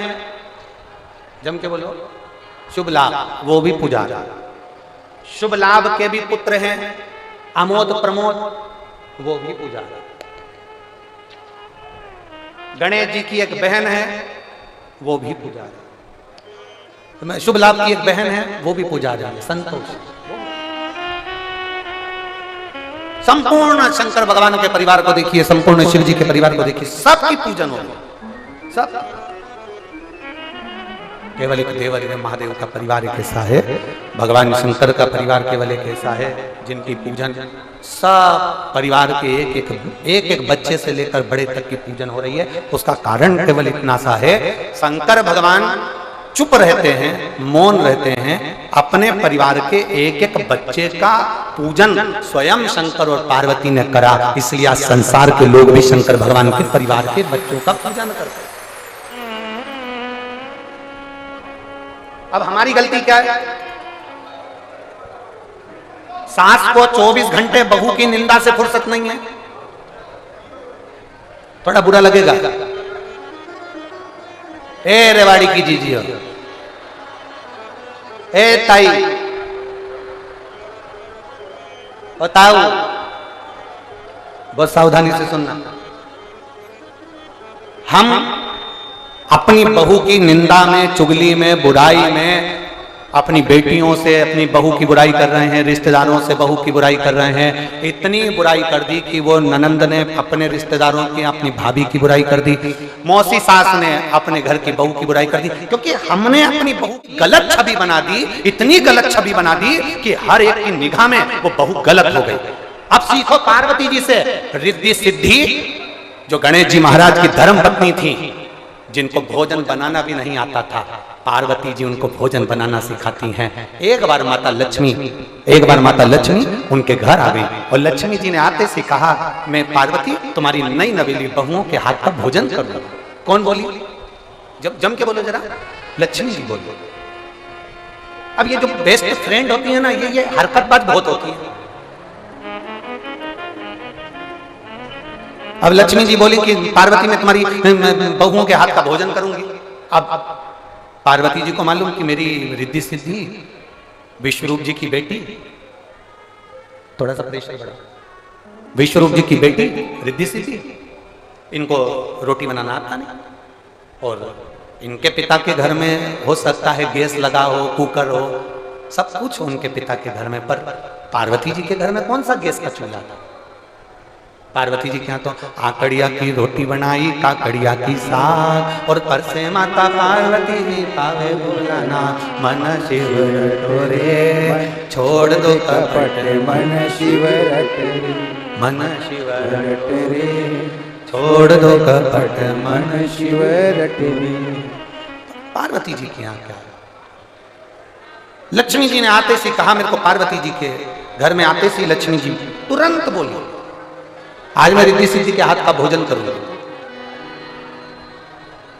जम के बोलो, शुभ लाभ, वो भी पूजा रहा है। शुभ लाभ के भी पुत्र हैं, अमोद प्रमोद, वो भी पुजारी। गणेश जी की एक बहन है, वो भी पुजारी। शुभ लाभ की एक बहन है, वो भी पुजारी है, संतोष। संपूर्ण शंकर भगवान के परिवार को देखिए, संपूर्ण शिव जी के परिवार को देखिए, सबकी पूजन होगी, सब। केवल एक देवर महादेव का परिवार एक ऐसा है, भगवान शंकर का परिवार केवल एक ऐसा है जिनकी पूजन सब परिवार के एक बच्चे से लेकर बड़े तक की पूजन हो रही है। उसका कारण केवल इतना सा है, शंकर भगवान चुप रहते हैं, मौन रहते हैं, अपने परिवार के एक एक बच्चे का पूजन स्वयं शंकर और पार्वती ने करा, इसलिए आज संसार के लोग भी शंकर भगवान के परिवार के बच्चों का पूजन करते हैं। अब हमारी गलती क्या है? सास को 24 घंटे बहू की निंदा से फुर्सत नहीं है। थोड़ा बुरा लगेगा। ए रेवाड़ी की जीजी हो, ए ताई बताओ, बहुत सावधानी से सुनना। हम अपनी बहू की निंदा में, चुगली में, बुराई में अपनी बेटियों से अपनी बहू की बुराई कर रहे हैं, रिश्तेदारों से बहू की बुराई कर रहे हैं। इतनी बुराई कर दी कि वो ननंद ने अपने रिश्तेदारों की, अपनी भाभी की बुराई कर दी, मौसी सास ने अपने घर की बहू की बुराई कर दी, क्योंकि हमने अपनी बहू की गलत छवि बना दी, इतनी गलत छवि बना दी कि हर एक की निगाह में वो बहू गलत हो गई। अब सीखो पार्वती जी से। रिद्धि सिद्धि जो गणेश जी महाराज की धर्म पत्नी थी, जिनको भोजन बनाना भी नहीं आता था, पार्वती जी उनको भोजन बनाना सिखाती हैं। एक बार माता लक्ष्मी उनके घर आ गई और लक्ष्मी जी ने आते से कहा, मैं पार्वती तुम्हारी नई नवेली बहुओं के हाथ का भोजन करूं। कौन बोली? जब जम के बोलो जरा। लक्ष्मी जी बोलो। अब ये जो बेस्ट फ्रेंड होती है ना, ये हरकतबाज बहुत होती है। अब लक्ष्मी जी बोली कि पार्वती मैं तुम्हारी बहुओं के हाथ का भोजन करूंगी। अब पार्वती जी को मालूम कि मेरी रिद्धि सिद्धि विश्वरूप जी की बेटी, थोड़ा सा प्रेशर बढ़ा, विश्वरूप जी की बेटी रिद्धि सिद्धि, इनको रोटी बनाना आता नहीं। और इनके पिता के घर में हो सकता है गैस लगा हो, कुकर हो, सब कुछ उनके पिता के घर में, पर पार्वती जी के घर में कौन सा गैस का चूल्हा था? पार्वती जी के यहाँ तो आकड़िया की रोटी बनाई, काकड़िया की साग, और पर से माता पार्वती जी पावे बुलाना, मन शिव रटोरे छोड़ दो कपट, मन शिव रटोरे, मन शिव रटोरे छोड़ दो कपट, मन शिव रटोरे। पार्वती जी के यहाँ क्या? लक्ष्मी जी ने आते से कहा मेरे को, पार्वती जी के घर में आते से लक्ष्मी जी तुरंत बोली, आज मैं रिद्धि सिद्धि के हाथ का भोजन करूंगा,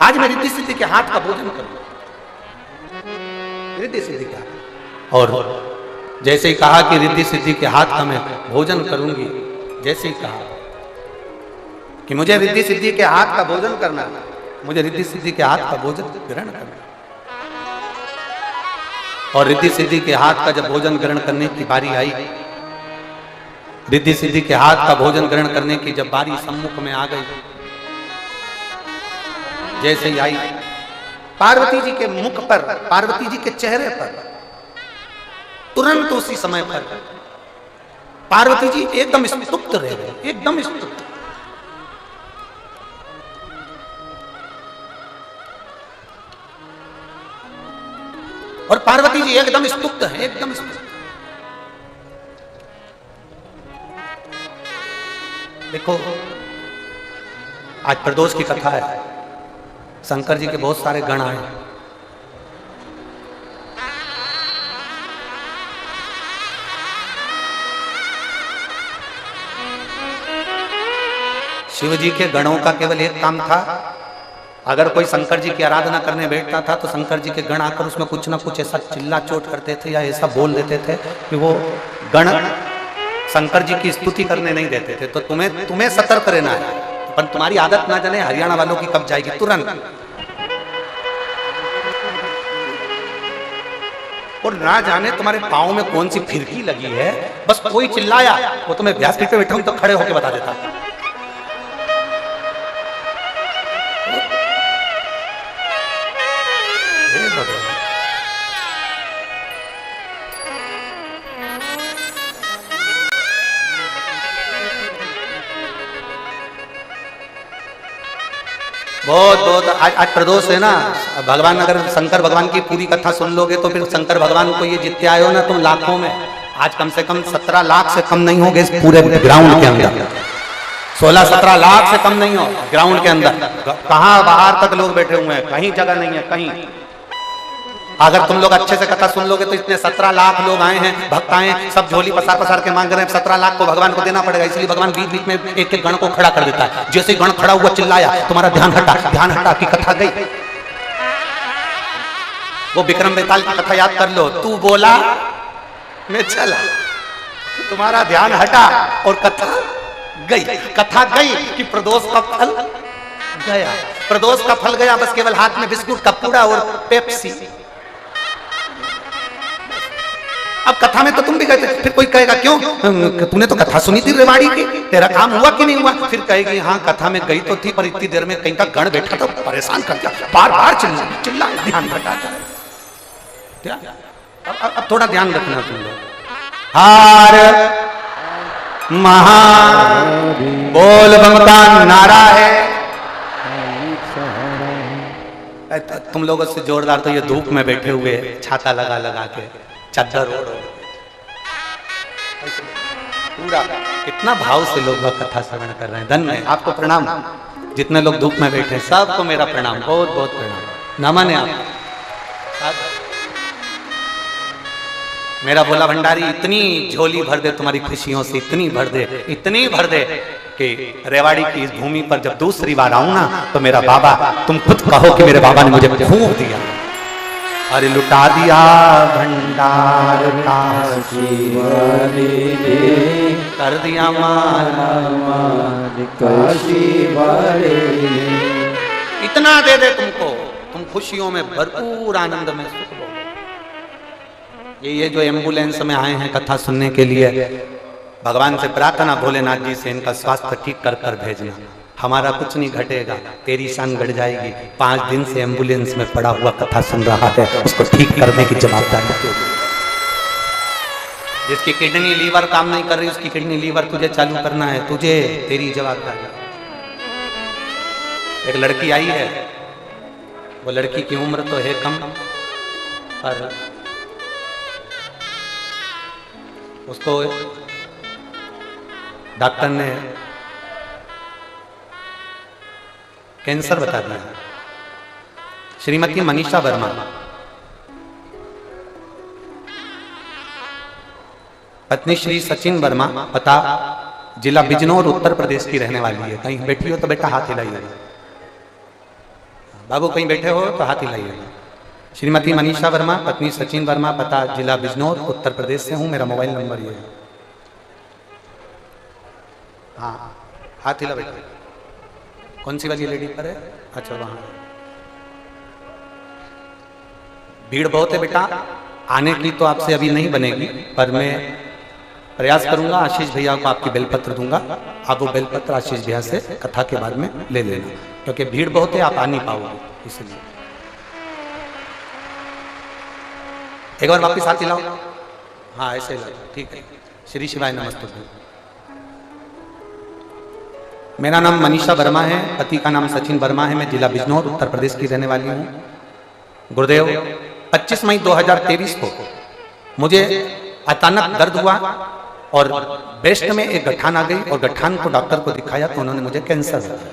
आज मैं रिद्धि सिद्धि के हाथ का भोजन करूंगा, रिद्धि सिद्धि का। और जैसे ही कहा कि रिद्धि सिद्धि के हाथ का मैं भोजन करूंगी, जैसे ही कहा कि मुझे रिद्धि सिद्धि के हाथ का भोजन करना, मुझे रिद्धि सिद्धि के हाथ का भोजन ग्रहण करना, और रिद्धि सिद्धि के हाथ का जब भोजन ग्रहण करने की बारी आई, रिद्धि सिद्धि के हाथ का भोजन ग्रहण करने की जब बारी सम्मुख में आ गई, जैसे ही आई, पार्वती जी के मुख पर, पार्वती जी के चेहरे पर तुरंत उसी समय पर पार्वती जी एकदम स्तुप्त रह गए, एकदम स्तुप्त। और पार्वती जी एकदम स्तुप्त है, एकदम स्तुप्त। देखो आज प्रदोष की कथा है, शंकर जी के बहुत सारे गण आए, शिव जी के गणों का केवल एक काम था, अगर कोई शंकर जी की आराधना करने बैठता था तो शंकर जी के गण आकर उसमें कुछ ना कुछ ऐसा चिल्ला चोट करते थे या ऐसा बोल देते थे कि वो गण शंकर जी की स्तुति करने नहीं देते थे। तो तुम्हें सतर्क रहना है, पर तुम्हारी आदत ना जाने हरियाणा वालों की कब जाएगी तुरंत। और ना जाने तुम्हारे पाँव में कौन सी फिरकी लगी है, बस कोई चिल्लाया वो तुम्हें व्यासपीठ पे बैठा हूं तो खड़े होके बता देता। बहुत बहुत आज प्रदोष है ना भगवान, अगर शंकर भगवान की पूरी कथा सुन लोगे तो फिर शंकर भगवान को ये जीतते आए हो ना तुम लाखों में। आज कम से कम 17 लाख से कम नहीं होगे इस पूरे ग्राउंड के अंदर, 16-17 लाख से कम नहीं हो ग्राउंड के अंदर। कहाँ बाहर तक लोग बैठे हुए हैं, कहीं जगह नहीं है कहीं। अगर तुम लोग अच्छे से कथा सुन लोगे तो इतने 17 लाख लोग आए हैं, भक्त आए, सब झोली पसार पसार के मांग रहे हैं। 17 लाख को भगवान को देना पड़ेगा, इसलिए भगवान बीच बीच में एक एक गण को खड़ा कर देता है। जैसे गण खड़ा हुआ चिल्लाया तुम्हारा ध्यान हटा की कथा गई। वो विक्रम बेताल की कथा याद कर लो, तू बोला मैं चला, तुम्हारा ध्यान हटा और कथा गई। कथा गई कि प्रदोष का फल गया, प्रदोष का फल गया, बस केवल हाथ में बिस्कुट का पूड़ा और पेप्सी। अब कथा में तो तुम भी गए थे, फिर कोई कहेगा क्यों तूने तो कथा सुनी थी रेवाड़ी की, तेरा काम हुआ कि नहीं हुआ? फिर कहेगी हाँ कथा में गई तो थी पर इतनी देर में कहीं का गण बैठा था परेशान कर दिया, बार बार चिल्ला ध्यान हटा जाए। अब थोड़ा ध्यान रखना तुम लोग। हार महा बोल बम का नारा है। तुम लोगों से जोरदार तो ये धूप में बैठे हुए छाता लगा लगा के चादर पूरा कितना भाव से लोग कथा श्रवण कर रहे हैं। धन्य है आपको, प्रणाम। जितने लोग धूप में बैठे हैं सबको मेरा प्रणाम, बहुत बहुत प्रणाम, नमन है आप। मेरा भोला भंडारी इतनी झोली भर दे तुम्हारी खुशियों से, इतनी भर दे कि रेवाड़ी की इस भूमि पर जब दूसरी बार आऊं ना तो मेरा बाबा, तुम खुद कहो कि मेरे बाबा ने मुझे फूंक दिया, अरे लुटा दिया भंडार का कर दिया माल काशी वाले। इतना दे दे तुमको, तुम खुशियों में भरपूर आनंद में सुख लो। ये जो एम्बुलेंस में आए हैं कथा सुनने के लिए, भगवान से प्रार्थना भोलेनाथ जी से इनका स्वास्थ्य ठीक कर कर भेजना। हमारा कुछ नहीं घटेगा, तेरी शान बढ़ जाएगी। 5 दिन से एम्बुलेंस में पड़ा हुआ कथा सुन रहा है, उसको ठीक करने की जवाबदारी तेरी। जिसकी किडनी लीवर काम नहीं कर रही उसकी किडनी लीवर तुझे चालू करना है, तुझे, तेरी जवाबदारी। एक लड़की आई है, वो लड़की की उम्र तो है कम पर उसको डॉक्टर ने कैंसर बता दिया। श्रीमती मनीषा वर्मा, पत्नी श्री सचिन वर्मा, पता जिला बिजनौर उत्तर प्रदेश की रहने वाली है। कहीं बैठी हो तो बेटा हाथ हिलाइए, बाबू कहीं बैठे हो तो हाथ हिलाइए। श्रीमती मनीषा वर्मा, पत्नी सचिन वर्मा, पता जिला बिजनौर उत्तर प्रदेश से हूं, मेरा मोबाइल नंबर ये है। हाँ हाथ हिला बेटा। कौन सी वाली लेडी पर है? अच्छा वहां। भीड़ बहुत है बेटा, आने की तो आपसे अभी नहीं बनेगी, पर मैं प्रयास करूंगा। आशीष भैया को आपकी बेलपत्र दूंगा, आप वो बेलपत्र आशीष भैया से कथा के बाद में ले लेना, क्योंकि भीड़ बहुत है, आप आ नहीं पाओगे इसलिए। एक बार वापिस हाथ हिलाओ। हाँ ऐसे हिलाओ, ठीक है। श्री शिवाय नमस्ते। मेरा नाम मनीषा वर्मा है, पति का नाम सचिन वर्मा है, मैं जिला बिजनौर उत्तर प्रदेश की रहने वाली हूँ। गुरुदेव 25 मई 2023 को मुझे अचानक दर्द हुआ और ब्रेस्ट में एक गठान आ गई और गठान को डॉक्टर को दिखाया तो उन्होंने मुझे कैंसर बताया।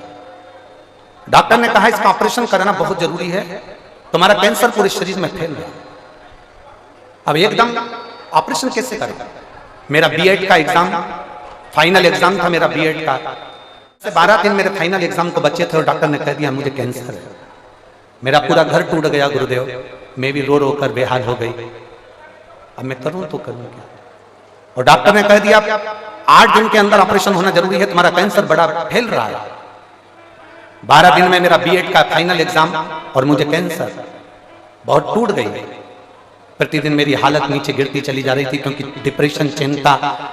डॉक्टर ने कहा इसका ऑपरेशन कराना बहुत जरूरी है, तुम्हारा कैंसर पूरे शरीर में फैल गया। अब एकदम ऑपरेशन कैसे करें? मेरा बीएड का एग्जाम, फाइनल एग्जाम था मेरा बीएड का। 12 दिन मेरे फाइनल एग्जाम को बचे थे और डॉक्टर ने कह दिया मुझे कैंसर है। मेरा पूरा घर टूट गया गुरुदेव, मैं भी रो रो कर बेहाल हो गई। अब मैं करूं तो करूं क्या? और डॉक्टर ने कह दिया 8 दिन के अंदर ऑपरेशन होना जरूरी है, तुम्हारा कैंसर बड़ा फैल रहा है। 12 दिन में मेरा बीएड का फाइनल एग्जाम और मुझे कैंसर, बहुत टूट गई। प्रतिदिन मेरी हालत नीचे गिरती चली जा रही थी, क्योंकि डिप्रेशन, चिंता,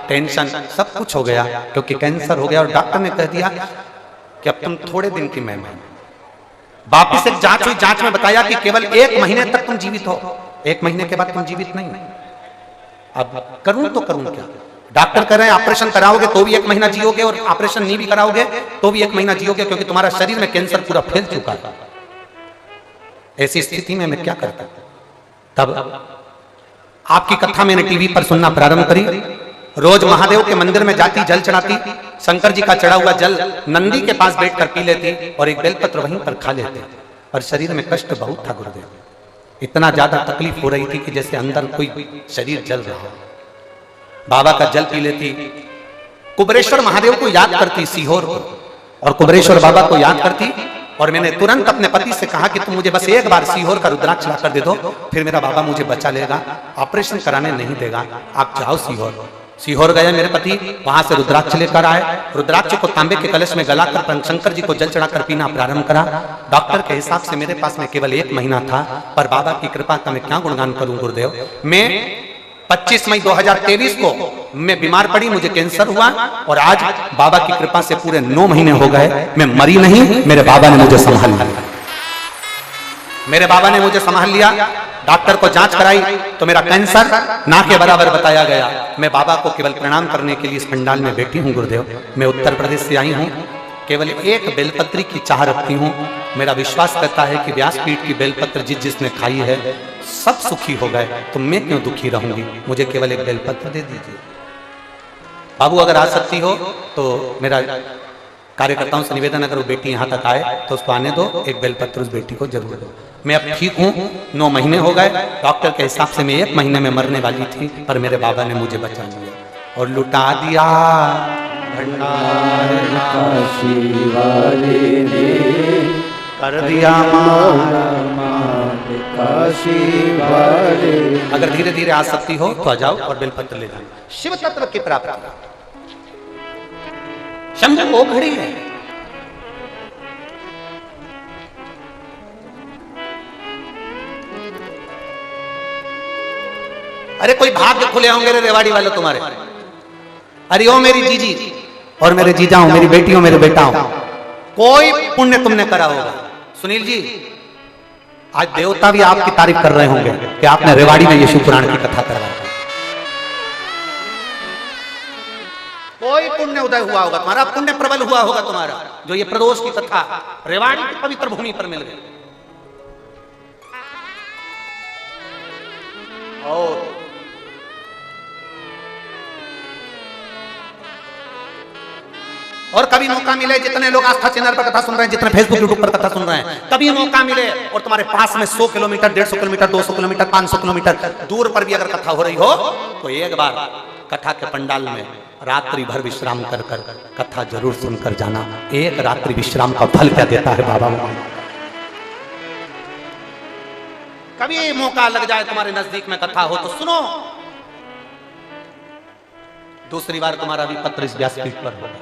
टेंशन सब कुछ हो गया, क्योंकि कैंसर हो गया। और डॉक्टर ने कह दिया कि अब तुम थोड़े दिन की मेहमान। वापिस एक जांच हुई, जांच में बताया कि केवल 1 महीने तक तुम जीवित हो, 1 महीने के बाद तुम जीवित नहीं। अब करूं तो करूं क्या? डॉक्टर कह रहे हैं ऑपरेशन कराओगे तो भी 1 महीना जियोगे, और ऑपरेशन नहीं भी कराओगे तो भी 1 महीना जियोगे, क्योंकि तुम्हारा शरीर में कैंसर पूरा फैल चुका है। ऐसी स्थिति में मैं क्या करता? तब आपकी कथा मैंने टीवी पर सुनना प्रारंभ करी। रोज महादेव के मंदिर में जाती, जल चढ़ाती, शंकर जी का चढ़ा हुआ जल नंदी के पास बैठकर पी लेती और एक बेलपत्र वहीं पर खा लेते। पर शरीर में कष्ट बहुत था गुरुदेव, इतना ज्यादा तकलीफ हो रही थी कि जैसे अंदर कोई शरीर जल रहा हो। बाबा का जल पी लेती, कुबरेश्वर महादेव को याद करती, सीहोर को, और कुबरेश्वर बाबा को याद करती। और मैंने तुरंत अपने पति से कहा कि तुम मुझे बस एक बार सीहोर का रुद्राक्ष ला कर दे दो, फिर मेरा बाबा मुझे बचा लेगा, ऑपरेशन कराने नहीं देगा, आप जाओ सीहोर। सीहोर गए मेरे पति, वहां से रुद्राक्ष लेकर आए। रुद्राक्ष को तांबे के कलश में गलाकर शंकर जी को जल चढ़ाकर पीना प्रारंभ करा। डॉक्टर के हिसाब से मेरे पास में केवल 1 महीना था, पर बाबा की कृपा का मैं क्या गुणगान करूं गुरुदेव। मैं 25 मई 2023 को मैं बीमार पड़ी, मुझे कैंसर हुआ, और आज बाबा की कृपा से पूरे 9 महीने हो गए, मैं मरी नहीं, मेरे बाबा ने मुझे संभाल लिया। मेरे बाबा ने मुझे संभाल लिया। डॉक्टर को जांच कराई तो मेरा कैंसर ना के बराबर बताया गया। मैं बाबा को केवल प्रणाम करने के लिए इस पंडाल में बैठी हूँ गुरुदेव। मैं उत्तर प्रदेश से आई हूँ, केवल एक बेलपत्री की चाह रखती हूँ। मेरा विश्वास करता है कि व्यासपीठ की बेलपत्र जिसने खाई है सब सुखी हो गए, तो मैं क्यों दुखी रहूंगी? मुझे केवल एक बेलपत्र दे दीजिए। बाबू अगर आ सकती हो तो मेरा कार्यकर्ताओं से निवेदन, अगर वो बेटी यहाँ तक आए तो उसको आने दो, एक बेलपत्र उस बेटी को जरूर दो। मैं अब ठीक हूँ, 9 महीने हो गए। डॉक्टर के हिसाब से मैं 1 महीने में मरने वाली थी, पर मेरे बाबा ने मुझे बचा लिया और लुटा दिया भंडार काशी वाले ने कर दिया काशी वाले। अगर धीरे धीरे आ सकती हो तो आ जाओ और बेलपत्र ले जाओ। शिव तत्व की प्राप्ति शंभु वो घड़ी है। अरे कोई भाग्य खुले होंगे रे रेवाड़ी वाले तुम्हारे। अरे ओ मेरी जीजी और मेरे जीजाओं, मेरी बेटियों, मेरे बेटाओं, कोई पुण्य तुमने करा होगा। सुनील जी, आज देवता भी आपकी तारीफ कर रहे होंगे कि आपने रेवाड़ी में यीशु पुराण की कथा करवाई। कोई पुण्य उदय हुआ होगा तुम्हारा, पुण्य प्रबल हुआ होगा तुम्हारा, जो ये प्रदोष की कथा रेवाड़ी की पवित्र भूमि पर मिल गई। और कभी मौका मिले, जितने लोग आस्था चैनल पर कथा सुन रहे हैं, जितने फेसबुक यूट्यूब पर कथा सुन रहे हैं, कभी मौका मिले और तुम्हारे पास में 100 किलोमीटर, 150 किलोमीटर, 200 किलोमीटर, 500 किलोमीटर दूर पर भी अगर कथा हो रही हो, तो एक बार कथा के पंडाल में रात्रि भर विश्राम कर कथा जरूर सुनकर जाना। एक रात्रि विश्राम का फल क्या देता है बाबा। कभी मौका लग जाए तुम्हारे नजदीक में कथा हो तो सुनो। दूसरी बार तुम्हारा भी पत्र इस व्यासपीठ पर होगा।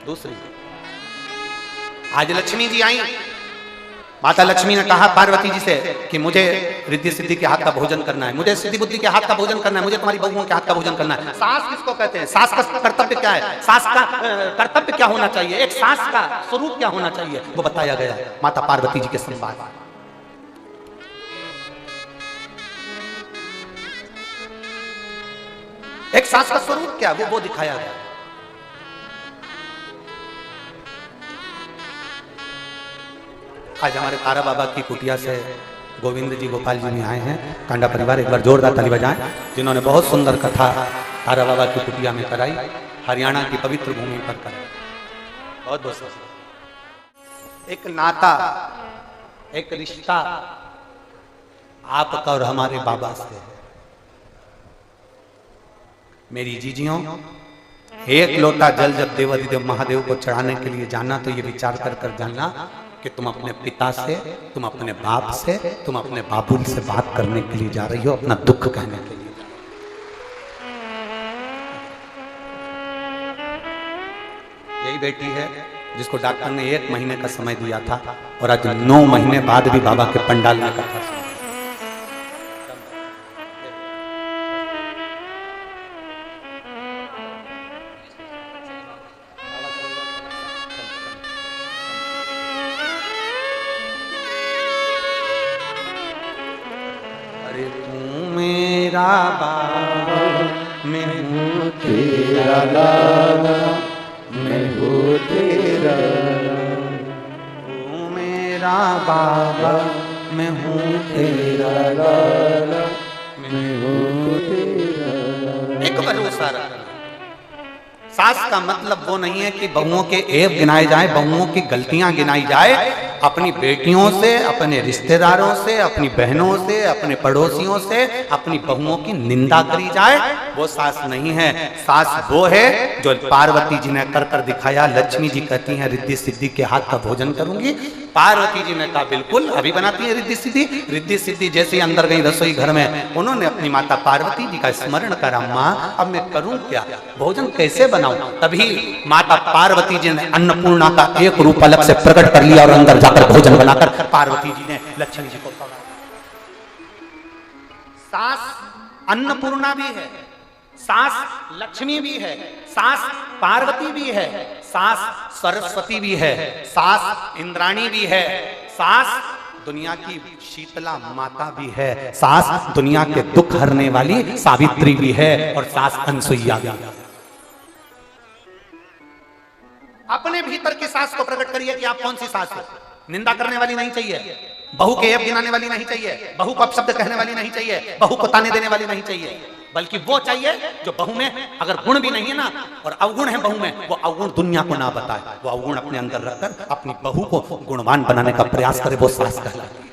दूसरी, आज लक्ष्मी जी आई, माता लक्ष्मी ने कहा पार्वती जी से कि मुझे रिद्धि सिद्धि के हाथ का भोजन करना है, मुझे सिद्धि बुद्धि के हाथ का भोजन करना है, मुझे तुम्हारी बहुओं के हाथ का भोजन करना है। सास किसको कहते हैं? सास का कर्तव्य क्या है? सास का कर्तव्य क्या होना चाहिए? एक सास का स्वरूप क्या होना चाहिए, वो बताया गया माता पार्वती जी के संवाद। एक सास का स्वरूप क्या, वो दिखाया गया। आज हमारे तारा बाबा की कुटिया से गोविंद जी, गोपाल जी में आए हैं। कांडा परिवार एक बार जोरदार ताली बजाएं, जिन्होंने बहुत सुंदर कथा तारा बाबा की कुटिया में कराई, हरियाणा की पवित्र भूमि पर कराई। बहुत बहुत एक नाता, एक रिश्ता आपका और हमारे बाबा से है। मेरी जीजियों, एक लोटा जल जब देवाधिदेव महादेव को चढ़ाने के लिए जाना तो ये विचार कर जाना कि तुम अपने पिता से, तुम अपने बाप से, तुम अपने बाबुल से बात करने के लिए जा रही हो, अपना दुख कहने के लिए। यही बेटी है जिसको डॉक्टर ने 1 महीने का समय दिया था और आज 9 महीने बाद भी बाबा के पंडाल में कथा सुनी। बोले तू मेरा बाबा मैं हूँ तेरा लाला, मैं हूँ तेरा तू मेरा बाबा मैं हूँ तेरा लाला, मैं हूँ तेरा। एक भरोसा रखना। सास का मतलब वो नहीं है कि बहुओं के ऐब गिनाए जाए, बहुओं की गलतियां गिनाई जाए। अपनी बेटियों से, अपने रिश्तेदारों से, अपनी बहनों से, अपने पड़ोसियों से अपनी बहुओं की निंदा करी जाए, वो सास नहीं है। सास वो है जो पार्वती जी ने कर कर दिखाया। लक्ष्मी जी कहती हैं रिद्धि सिद्धि के हाथ का भोजन करूंगी। पार्वती जी ने कहा बिल्कुल, अभी बनाती है रिद्धि सिद्धि। रिद्धि सिद्धि जैसे ही अंदर गई रसोई घर में, उन्होंने अपनी माता पार्वती जी का स्मरण करा, माँ अब मैं करूं क्या, भोजन कैसे बनाऊं। तभी माता पार्वती जी ने अन्नपूर्णा का एक रूप अलग से प्रकट कर लिया और अंदर जाकर भोजन बनाकर पार्वती जी ने लक्ष्मी जी को पकड़ा। सास अन्नपूर्णा भी है, सास लक्ष्मी भी है, सास पार्वती भी है, सास सरस्वती भी है, सास इंद्राणी भी है, सास दुनिया की शीतला माता भी है, सास दुनिया के दुख हरने वाली सावित्री भी है, और सास अनसुईया भी है। अपने भीतर की सास को प्रकट करिए कि आप कौन सी सास हो। निंदा करने वाली नहीं चाहिए, बहू के ऐब गिनाने वाली नहीं चाहिए, बहू को अपशब्द कहने वाली नहीं चाहिए, बहू को ताने देने वाली नहीं चाहिए, बल्कि वो चाहिए जो बहू में अगर गुण भी नहीं है ना, और अवगुण है बहू में, वो अवगुण दुनिया को ना बताए, वो अवगुण अपने अंदर रखकर अपनी बहू को गुणवान बनाने का प्रयास करे, वो सास कहलाती है।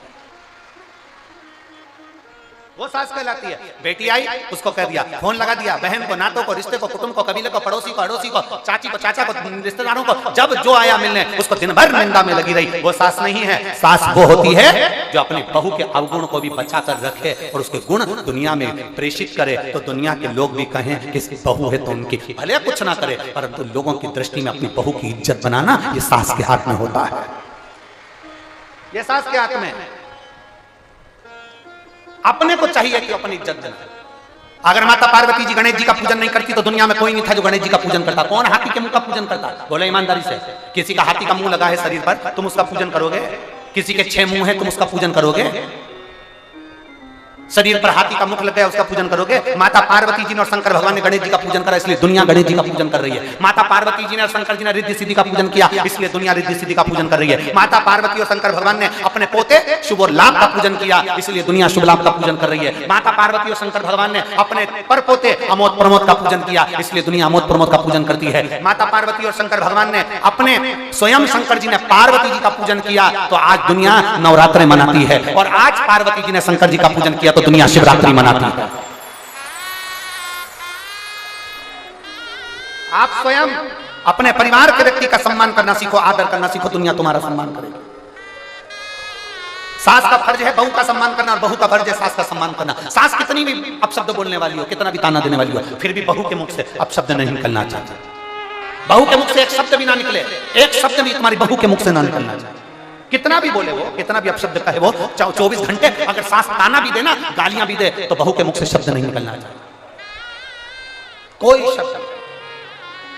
वो सास कहलाती है। बेटी आई, उसको कह दिया, फोन लगा दिया, बहन को, नातों को, रिश्ते को, कुटुंब को, कबीले को, पड़ोसी को, अड़ोसी को, चाची को, चाचा को, रिश्तेदारों को, जब जो आया मिलने उसको दिन भर निंदा में लगी रही, वो सास नहीं है। सास वो होती है जो अपनी बहू के अवगुण को भी बचा कर रखे और उसके गुण दुनिया में प्रेषित करे, तो दुनिया के लोग भी कहें कि बहू है तो उनकी भले कुछ ना करे, परंतु लोगों की दृष्टि में अपनी बहू की इज्जत बनाना ये सास के हाथ में होता है, ये सास के हाथ में। अपने को चाहिए कि अपनी इज्जत देना। अगर माता पार्वती जी गणेश जी का पूजन नहीं करती तो दुनिया में कोई नहीं था जो गणेश जी का पूजन करता। कौन हाथी के मुंह का पूजन करता? बोले ईमानदारी से, किसी का हाथी का मुंह लगा है शरीर पर, तुम उसका पूजन करोगे? किसी के 6 मुंह है, तुम उसका पूजन करोगे? शरीर पर हाथी का मुख लग गया, उसका पूजन करोगे? माता पार्वती जी ने और शंकर भगवान ने गणेश जी का पूजन करा, इसलिए दुनिया गणेश जी का पूजन कर रही है। माता पार्वती जी ने और शंकर जी ने रिद्धि सिद्धि का पूजन किया, इसलिए दुनिया रिद्धि सिद्धि का पूजन कर रही है। माता पार्वती और शंकर भगवान ने अपने पोते शुभ और लाभ का पूजन किया, इसलिए दुनिया शुभ लाभ का पूजन कर रही है। माता पार्वती और शंकर भगवान ने अपने पर पोते अमोद प्रमोद का पूजन किया, इसलिए दुनिया अमोद प्रमोद का पूजन करती है। माता पार्वती और शंकर भगवान ने अपने स्वयं शंकर जी ने पार्वती जी का पूजन किया, तो आज दुनिया नवरात्रि मनाती है। और आज पार्वती जी ने शंकर जी का पूजन किया तो दुनिया शिवरात्रि मनाती है। आप स्वयं अपने परिवार के व्यक्ति का सम्मान करना सीखो, आदर करना सीखो, दुनिया तुम्हारा सम्मान करेगी। सास का फर्ज है बहू का सम्मान करना और बहू का फर्ज है सास का सम्मान करना। सास कितनी भी अपशब्द बोलने वाली हो, कितना भी ताना देने वाली हो, फिर भी बहू के मुख से अपशब्द नहीं निकलना चाहिए। बहू के मुख से एक शब्द भी ना निकले, एक शब्द भी तुम्हारी बहू के मुख से ना निकलना चाहिए। कितना भी बोले वो, कितना भी अपशब्द कहे वो, 24 घंटे अगर सास ताना भी देना, गालियां भी दे, तो बहू के मुख से शब्द नहीं निकलना चाहिए। कोई शब्द,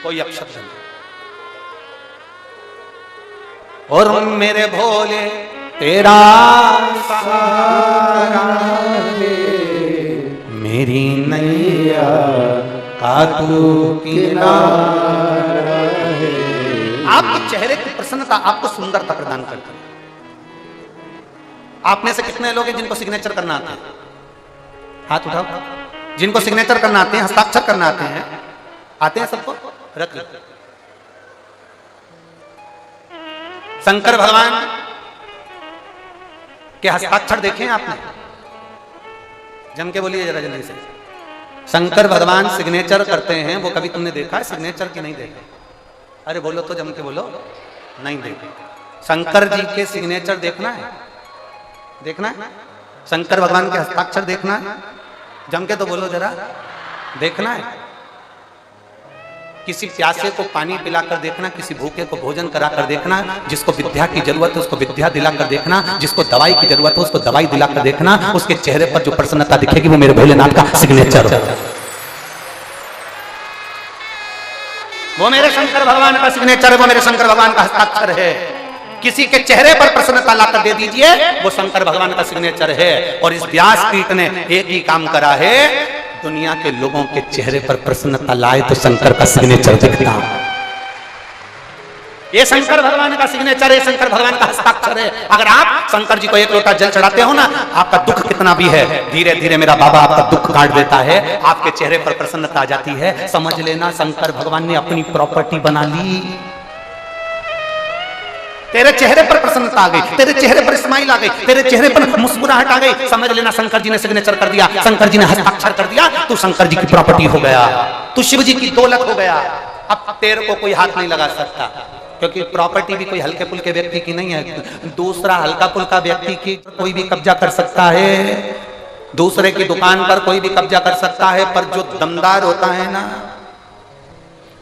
कोई अपशब्द नहीं। और मेरे भोले तेरा सहारा मेरी नैया का तू किनारा है। आपके चेहरे की प्रसन्नता आपको सुंदरता प्रदान करती है। आप में से कितने लोग हैं जिनको सिग्नेचर करना आता है? हाथ उठाओ। जिनको सिग्नेचर करना आते हैं, हस्ताक्षर करना आते हैं, आते हैं सबको? रख लो। शंकर भगवान के हस्ताक्षर देखे आपने? जम के बोलिए जरा जल्दी से। शंकर भगवान सिग्नेचर करते हैं, वो कभी तुमने देखा है? सिग्नेचर की नहीं देखा? अरे बोलो तो, जम के बोलो। नहीं देखे। शंकर जी के सिग्नेचर देखना है? देखना है? शंकर भगवान के हस्ताक्षर देखना है? जम के तो बोलो जरा। देखना है? किसी प्यासे को पानी पिलाकर देखना, किसी भूखे को भोजन कराकर देखना, जिसको विद्या की जरूरत है उसको विद्या दिलाकर देखना, जिसको दवाई की जरूरत है उसको दवाई दिलाकर देखना, उसके चेहरे पर जो प्रसन्नता दिखेगी वो मेरे भोलेनाथ का सिग्नेचर है। वो मेरे शंकर भगवान का सिग्नेचर है, वो मेरे शंकर भगवान का हस्ताक्षर है। किसी के चेहरे पर प्रसन्नता लाकर दे दीजिए, वो शंकर भगवान का सिग्नेचर है। और इस व्यासपीठ ने एक ही काम करा है, दुनिया के लोगों के चेहरे पर प्रसन्नता लाए तो शंकर का सिग्नेचर दिखता। ये शंकर भगवान का सिग्नेचर है, शंकर भगवान का हस्ताक्षर है। अगर आप शंकर जी को एक लोटा जल चढ़ाते हो ना, आपका दुख कितना भी है, धीरे धीरे मेरा बाबा आपका दुख काट देता है, आपके चेहरे पर प्रसन्नता आ जाती है। समझ लेना, शंकर भगवान ने अपनी प्रॉपर्टी बना ली। तेरे चेहरे पर प्रसन्नता आ गई, तेरे चेहरे पर स्माइल आ गई, तेरे चेहरे पर मुस्कुराहट आ गई, समझ लेना शंकर जी ने सिग्नेचर कर दिया, शंकर जी ने हस्ताक्षर कर दिया, तू शंकर जी की प्रॉपर्टी हो गया, तू शिव जी की दौलत हो गया। अब तेरे को कोई हाथ नहीं लगा सकता, क्योंकि प्रॉपर्टी भी कोई हल्के फुल्के व्यक्ति की नहीं है। दूसरा हल्का फुल्का व्यक्ति की कोई भी कब्जा कर सकता है, दूसरे की दुकान पर कोई भी कब्जा कर सकता है, पर जो दमदार होता है ना,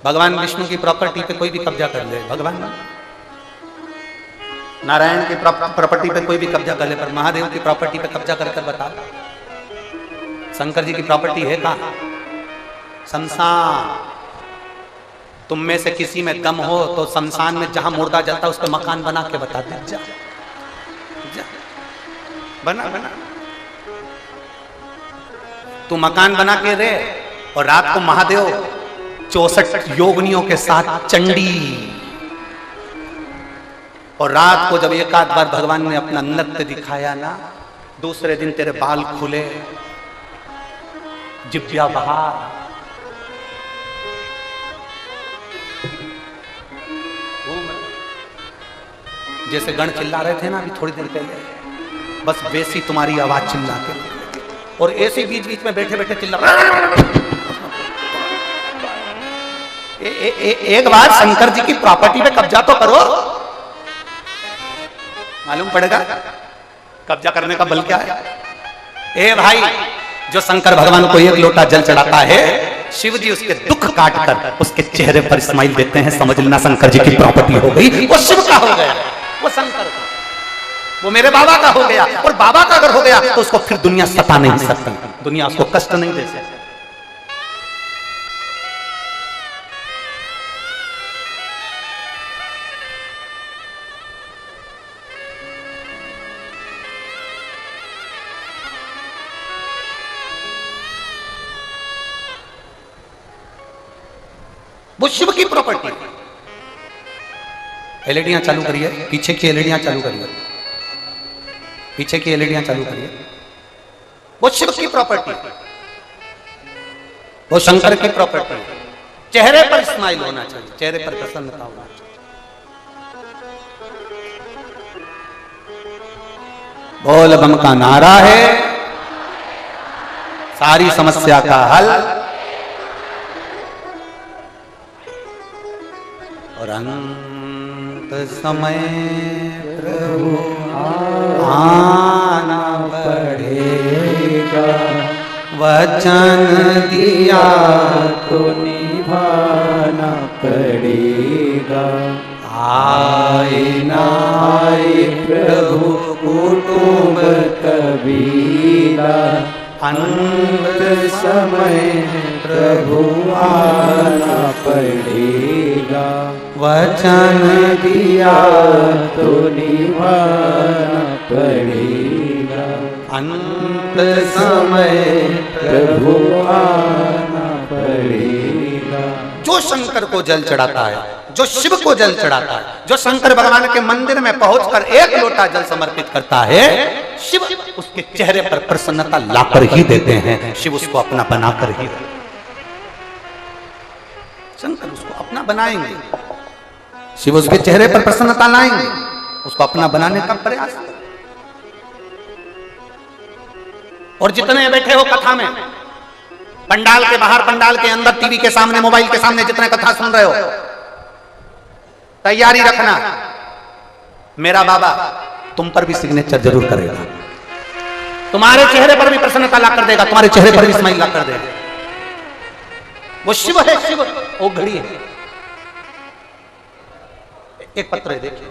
भगवान विष्णु की प्रॉपर्टी पे कोई भी कब्जा कर ले, भगवान नारायण की प्रॉपर्टी पे कोई भी कब्जा कर ले, पर महादेव की प्रॉपर्टी पे कब्जा कर बता। शंकर जी की प्रॉपर्टी है कहां? शमशान। तुम में से किसी में दम हो तो शमशान में जहां मुर्दा जलता है उस पर मकान बना के बता दे, जा, जा, बना बना तू मकान बना के रे। और रात को महादेव 64 योगनियों के साथ चंडी, और रात को जब एक आध बार भगवान ने अपना नृत्य दिखाया ना, दूसरे दिन तेरे बाल खुले, जिब्या बाहर, जैसे गण चिल्ला रहे थे ना अभी थोड़ी देर पहले, बस वैसी तुम्हारी आवाज चिल्ला के, और ऐसे बीच बीच में बैठे बैठे चिल्ला। एक बार शंकर जी की प्रॉपर्टी पे कब्जा तो करो, मालूम पड़ेगा कब्जा करने का बल क्या है। ए भाई, जो शंकर भगवान को एक लोटा जल चढ़ाता है, शिव जी उसके दुख काट कर उसके चेहरे पर स्माइल देते हैं, समझ लेना शंकर जी की प्रॉपर्टी हो गई। वो शिव का हो गया, वो शंकर का, वो मेरे बाबा का हो गया। और बाबा का अगर हो गया तो उसको फिर दुनिया सता नहीं सकती, दुनिया उसको कष्ट नहीं दे सकती। वो शिव की प्रॉपर्टी। एलईडियां चालू करिए, पीछे की एलईडियां चालू करिए, पीछे की एलईडियां चालू करिए। वो शिव की प्रॉपर्टी, वो शंकर की प्रॉपर्टी। चेहरे पर स्माइल होना चाहिए, चेहरे पर प्रसन्नता होना चाहिए। बोल बम का नारा है, सारी समस्या का हल। और अंत समय प्रभु आना पड़ेगा, वचन दिया तो निभाना पड़ेगा। आए ना आए प्रभु कुटुंब कबीला, अंत समय प्रभु आना पड़ेगा। वचन दिया तो निभाना पड़ेगा। अंत समय प्रभु आना पड़ेगा। जो शंकर को जल चढ़ाता है, जो शिव को जल चढ़ाता है, जो शंकर भगवान के मंदिर में पहुंचकर एक लोटा जल समर्पित करता है, शिव उसके चेहरे पर प्रसन्नता लाकर ही देते हैं। शिव उसको अपना बनाकर ही, शंकर उसको अपना बनाएंगे, शिव उसके चेहरे पर प्रसन्नता लाएंगे, उसको अपना बनाने का प्रयास। और जितने बैठे हो कथा में, पंडाल के बाहर, पंडाल के अंदर, टीवी के सामने, मोबाइल के सामने, जितने कथा सुन रहे हो, तैयारी रखना, मेरा बाबा तुम पर भी सिग्नेचर जरूर करेगा, तुम्हारे चेहरे पर भी प्रसन्नता ला कर देगा, तुम्हारे चेहरे पर भी स्माइल ला कर देगा। वो शिव है, शिव, वो घड़ी है। एक पत्र है, देखिए,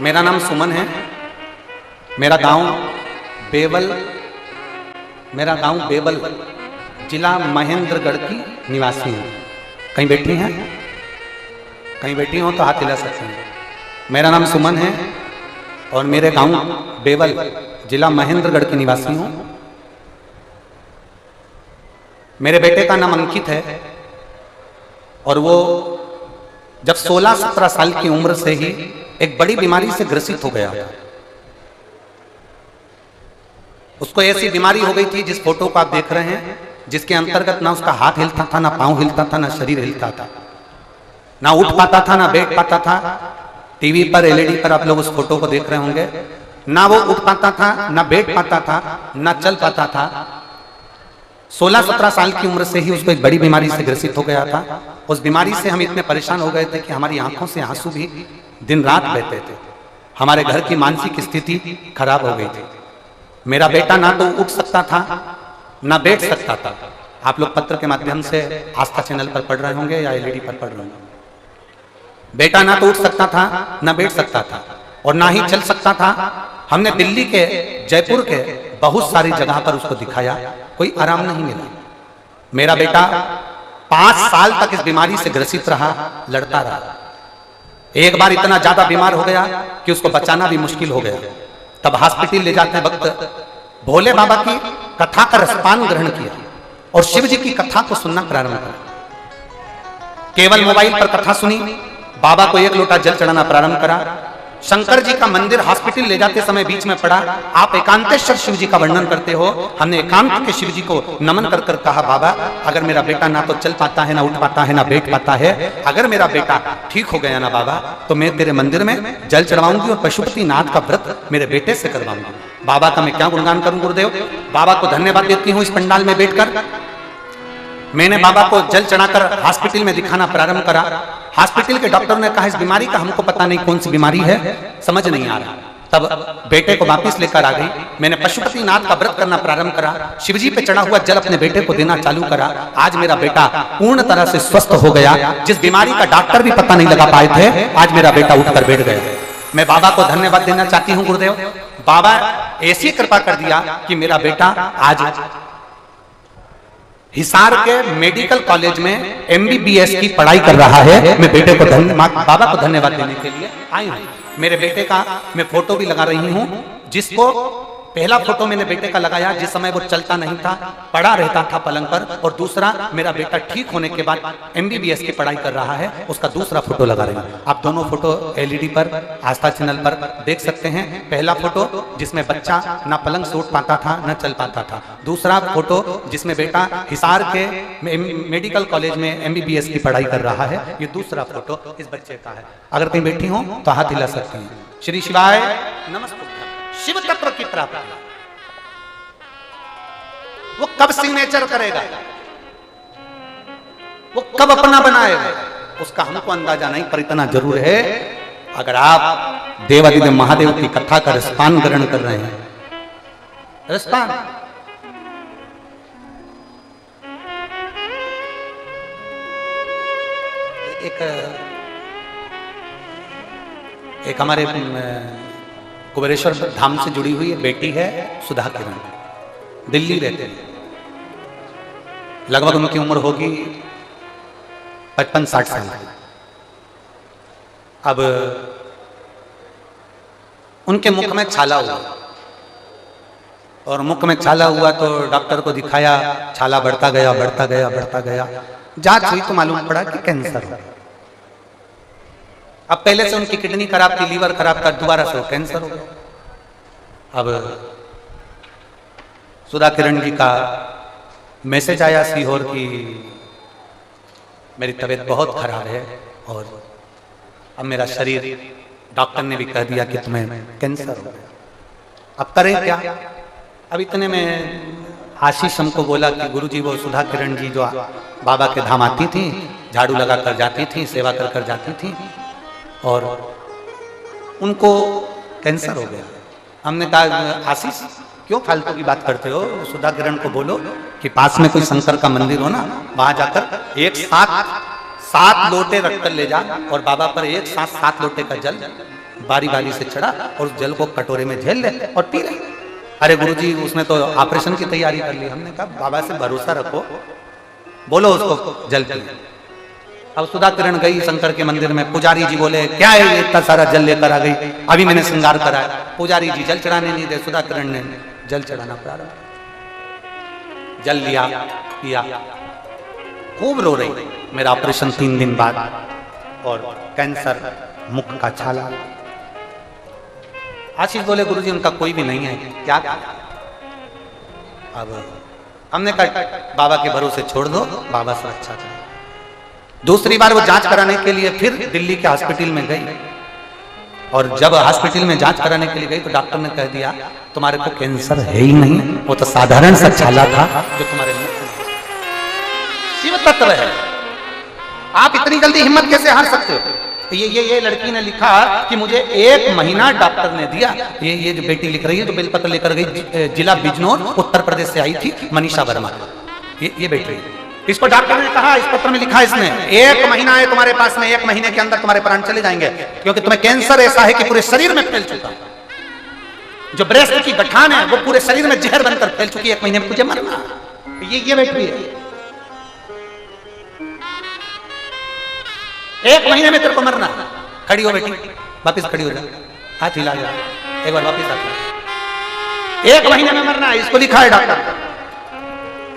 मेरा नाम सुमन है, मेरा गांव बेवल मेरा गांव बेबल, जिला महेंद्रगढ़ की निवासी हूँ। कहीं बैठी हैं? कहीं बैठी हो तो हाथ हिला सकते हैं। मेरा नाम सुमन है और मेरे गांव बेबल, जिला महेंद्रगढ़ की निवासी हूँ। मेरे बेटे का नाम अंकित है और वो जब 16-17 साल की उम्र से ही एक बड़ी बीमारी से ग्रसित हो गया। उसको ऐसी बीमारी हो गई थी, जिस फोटो को आप देख रहे हैं, जिसके अंतर्गत ना उसका हाथ हिलता था, ना पांव हिलता था, ना शरीर हिलता था, ना उठ पाता था, ना बैठ पाता था। टीवी पर, एलईडी पर आप लोग उस फोटो को देख रहे होंगे। ना वो उठ पाता था, ना बैठ पाता था, ना चल पाता था। 16-17 साल की उम्र से ही उसको एक बड़ी बीमारी से ग्रसित हो गया था। उस बीमारी से हम इतने परेशान हो गए थे कि हमारी आंखों से आंसू भी दिन रात बहते थे। हमारे घर की मानसिक स्थिति खराब हो गई थी। मेरा बेटा ना तो उठ सकता था, ना बैठ सकता था। आप लोग पत्र के माध्यम से आस्था चैनल पर पढ़ रहे होंगे या एलईडी पर पढ़ रहे होंगे। बेटा ना तो उठ सकता था, ना बैठ सकता था और ना ही चल सकता था। हमने दिल्ली के, जयपुर के बहुत सारी जगह पर उसको दिखाया, कोई आराम नहीं मिला। मेरा बेटा 5 साल तक इस बीमारी से ग्रसित रहा, लड़ता रहा। एक बार इतना ज्यादा बीमार हो गया कि उसको बचाना भी मुश्किल हो गया। तब हॉस्पिटल ले जाते वक्त भोले बाबा की कथा का रसपान ग्रहण किया और शिव जी की कथा को सुनना प्रारंभ किया। केवल मोबाइल पर कथा सुनी, बाबा को 1 लोटा जल चढ़ाना प्रारंभ करा। शंकर जी का मंदिर हॉस्पिटल ले जाते समय बीच में पड़ा। आप एकांतेश्वर शिव जी का वर्णन करते हो। हमने एकांत के शिव जी को नमन कर कर कहा, बाबा अगर मेरा बेटा ना तो चल पाता है, ना उठ पाता है, ना बैठ पाता है, अगर मेरा बेटा ठीक हो गया ना बाबा, तो मैं तेरे मंदिर में जल चढ़वाऊंगी और पशुपति नाथ का व्रत मेरे बेटे से करवाऊंगी। बाबा का मैं क्या गुणगान करूं गुरुदेव। बाबा को धन्यवाद देती हूँ। इस पंडाल में बैठकर मैंने बाबा को जल चढ़ाकर हॉस्पिटल में दिखाना प्रारंभ करा। हॉस्पिटल के डॉक्टर ने कहा, इस बीमारी का हमको पता नहीं कौन सी बीमारी है, समझ नहीं आ रहा। तब बेटे को वापस लेकर आ गई। मैंने पशुपति नाथ का व्रत करना प्रारंभ करा। शिवजी पे चढ़ा हुआ जल अपने बेटे को देना चालू करा। आज मेरा बेटा पूर्ण तरह से स्वस्थ हो गया। जिस बीमारी का डॉक्टर भी पता नहीं लगा पाए थे, आज मेरा बेटा उठकर बैठ गया। मैं बाबा को धन्यवाद देना चाहती हूँ गुरुदेव। बाबा ऐसी कृपा कर दिया कि मेरा बेटा आज हिसार के मेडिकल कॉलेज में MBBS की पढ़ाई कर रहा है। मैं बेटे को बाबा को धन्यवाद देने के लिए आई हूँ। मेरे बेटे का मैं फोटो भी लगा रही हूँ, जिसको पहला फोटो मैंने बेटे का लगाया जिस समय वो चलता नहीं था, पड़ा रहता था पलंग पर, और दूसरा मेरा बेटा ठीक होने के बाद MBBS की पढ़ाई कर रहा है, उसका दूसरा फोटो लगा रही हूँ। आप दोनों फोटो एलईडी पर, आस्था चैनल पर देख सकते हैं। पहला फोटो जिसमें बच्चा ना पलंग से उठ पाता था, ना चल पाता था। दूसरा फोटो जिसमें बेटा हिसार के मेडिकल कॉलेज में MBBS की पढ़ाई कर रहा है। ये दूसरा फोटो इस बच्चे का है। अगर कहीं बैठी हो तो हाथ हिला सकते हैं। श्री शिवाय नमस्ते। शिव तत्व की प्राप्ति वो कब सिग्नेचर करेगा, वो कब अपना बनाएगा, उसका हमको अंदाजा नहीं, पर इतना जरूर है, अगर आप देवादिदेव महादेव की कथा का रसपान ग्रहण कर रहे हैं, रसपान एक हमारे कुबेरेश्वर धाम से जुड़ी हुई बेटी है सुधा किरण, दिल्ली रहते हैं। लगभग उनकी उम्र होगी 55-60 साल। अब उनके मुख में छाला हुआ, और मुख में छाला हुआ तो डॉक्टर को दिखाया, छाला बढ़ता गया बढ़ता गया बढ़ता गया। जांच हुई तो मालूम पड़ा कि कैंसर है। अब पहले से उनकी किडनी खराब थी, लीवर खराब था, दोबारा से कैंसर हो गया। अब सुधा किरण जी का मैसेज आया सीहोर की, मेरी तबीयत बहुत खराब है और अब मेरा शरीर, डॉक्टर ने भी कह दिया कि तुम्हें कैंसर हो गया, अब करें क्या। अब इतने में आशीष हमको बोला कि गुरुजी वो सुधा किरण जी जो बाबा के धाम आती थी, झाड़ू लगा कर जाती थी, सेवा कर कर जाती थी, और उनको कैंसर हो गया। हमने कहा आशीष क्यों फालतू की बात करते हो, सुधा किरण को बोलो कि पास में कोई शंकर का मंदिर हो ना, वहां जाकर एक साथ 7 लोटे रखकर ले जा, और बाबा पर एक साथ 7 लोटे का जल बारी बारी से चढ़ा और उस जल को कटोरे में झेल ले और पी ले। अरे गुरुजी उसने तो ऑपरेशन की तैयारी कर ली। हमने कहा बाबा से भरोसा रखो, बोलो उसको जल पिए। अब सुधा किरण गई शंकर के मंदिर में, पुजारी जी बोले क्या है ये इतना सारा जल लेकर आ गई, अभी मैंने श्रृंगार कराया। पुजारी जी जल चढ़ाने नहीं दे, सुधा किरण ने जल चढ़ाना प्रारंभ। जल लिया, पिया, खूब रो रही। मेरा ऑपरेशन 3 दिन बाद और कैंसर, मुख का छाला। आशीष बोले गुरुजी उनका कोई भी नहीं है, क्या अब हमने कहा बाबा के भरोसे छोड़ दो, बाबा से अच्छा करे। दूसरी बार वो जांच कराने के लिए फिर दिल्ली के हॉस्पिटल में गई, और जब हॉस्पिटल में जांच कराने के लिए गई तो डॉक्टर ने कह दिया तुम्हारे को कैंसर है ही नहीं, वो तो साधारण सा छाला था जो तुम्हारे मुख में। शिव तत्व है, आप इतनी जल्दी हिम्मत कैसे हार सकते हो? ये लड़की ने लिखा कि मुझे 1 महीना डॉक्टर ने दिया। ये जो बेटी लिख रही है जो बेलपत्र लेकर गई, जिला बिजनौर उत्तर प्रदेश से आई थी, मनीषा वर्मा, ये बेटी। इसको डॉक्टर ने कहा, इस पत्र में लिखा इसने 1 महीना है तुम्हारे पास में, 1 महीने के अंदर तुम्हारे प्राण चले जाएंगे, क्योंकि तुम्हें कैंसर ऐसा है कि पूरे शरीर में फैल चुका। जो ब्रेस्ट की गठान है वो पूरे शरीर में जहर बनकर फैल चुकी है, 1 महीने में तुझे मरना। ये बेटी है, 1 महीने में तेरे को मरना। खड़ी हो बेटी, वापिस खड़ी हो जा, हाथ हिला जा, एक बार वापिस हाथ। 1 महीने में मरना है, इसको लिखा है डॉक्टर।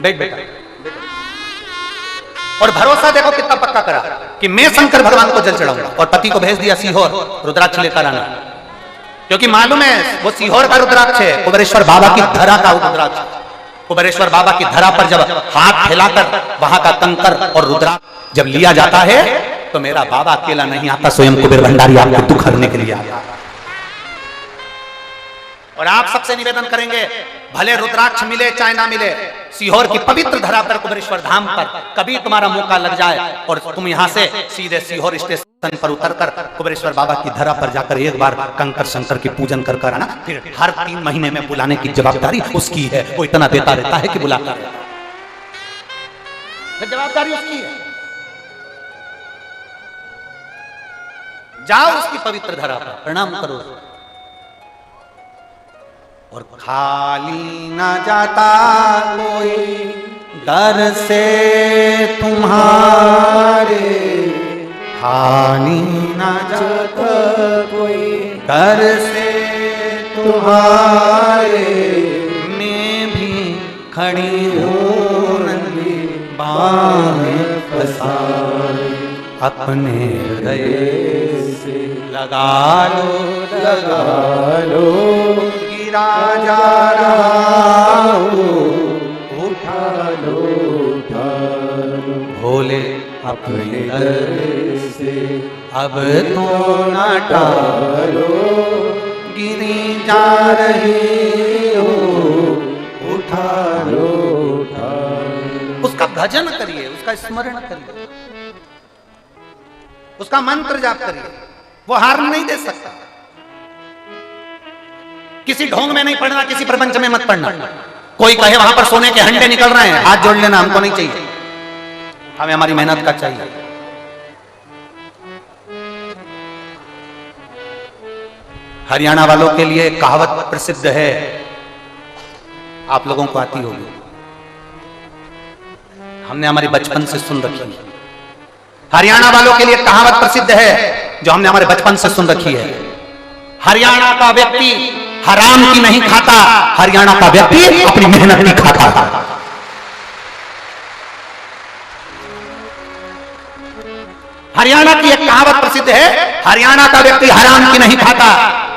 बैठ बेटा, और भरोसा देखो कितना पक्का करा कि मैं शंकर भगवान को जल चढ़ाऊंगा, और पति को भेज दिया सीहोर रुद्राक्ष लेकर आना, क्योंकि मालूम है वो सीहोर का रुद्राक्ष है, कुबेरेश्वर बाबा की धरा का रुद्राक्ष। कुबेरेश्वर बाबा की धरा पर जब हाथ फैलाकर वहां का कंकर और रुद्राक्ष जब लिया जाता है तो मेरा बाबा अकेला नहीं आता, स्वयं कुबेर भंडारी आपको दुख हरने के लिए आता। और आप सबसे निवेदन करेंगे भले रुद्राक्ष मिले चाहे ना मिले, सीहोर की पवित्र धरा पर कुबेरेश्वर धाम पर कभी तुम्हारा मौका लग जाए और तुम यहां से सीधे सीहोर स्टेशन पर उतरकर कुबेरेश्वर बाबा की धरा पर जाकर एक बार कंकर शंकर की पूजन कर आना, फिर हर 3 महीने में बुलाने की जवाबदारी उसकी है। वो इतना देता रहता है कि बुलाता रहता है, जवाबदारी उसकी है। जाओ उसकी पवित्र धरा पर प्रणाम करो, और खाली न जाता कोई दर से तुम्हारे, खाली न जाता कोई दर से तुम्हारे, मैं भी खड़ी हूँ नंदी बाहें पसारे, अपने हृदय से लगा लो गिरा जा रहा हूँ, उठा लो भोले अपने दर से, अब तो न टालो गिरी जा रही हो, उठा लो। उसका भजन करिए, उसका स्मरण करिए, उसका मंत्र जाप करिए, वो हार नहीं दे सकता। किसी ढोंग में नहीं पड़ना, किसी प्रपंच में मत पड़ना। कोई कहे वहां पर सोने के हंडे निकल रहे हैं, हाथ जोड़ लेना, हमको नहीं चाहिए, हमें हमारी मेहनत का चाहिए। हरियाणा वालों के लिए कहावत प्रसिद्ध है, आप लोगों को आती होगी, हमने हमारे बचपन से सुन रखी है। हरियाणा वालों के लिए कहावत प्रसिद्ध है जो हमने हमारे बचपन से सुन रखी है, हरियाणा का व्यक्ति हराम की नहीं खाता, हरियाणा का व्यक्ति अपनी मेहनत नहीं खाता। हरियाणा की एक कहावत प्रसिद्ध है, हरियाणा का व्यक्ति हराम की नहीं खाता,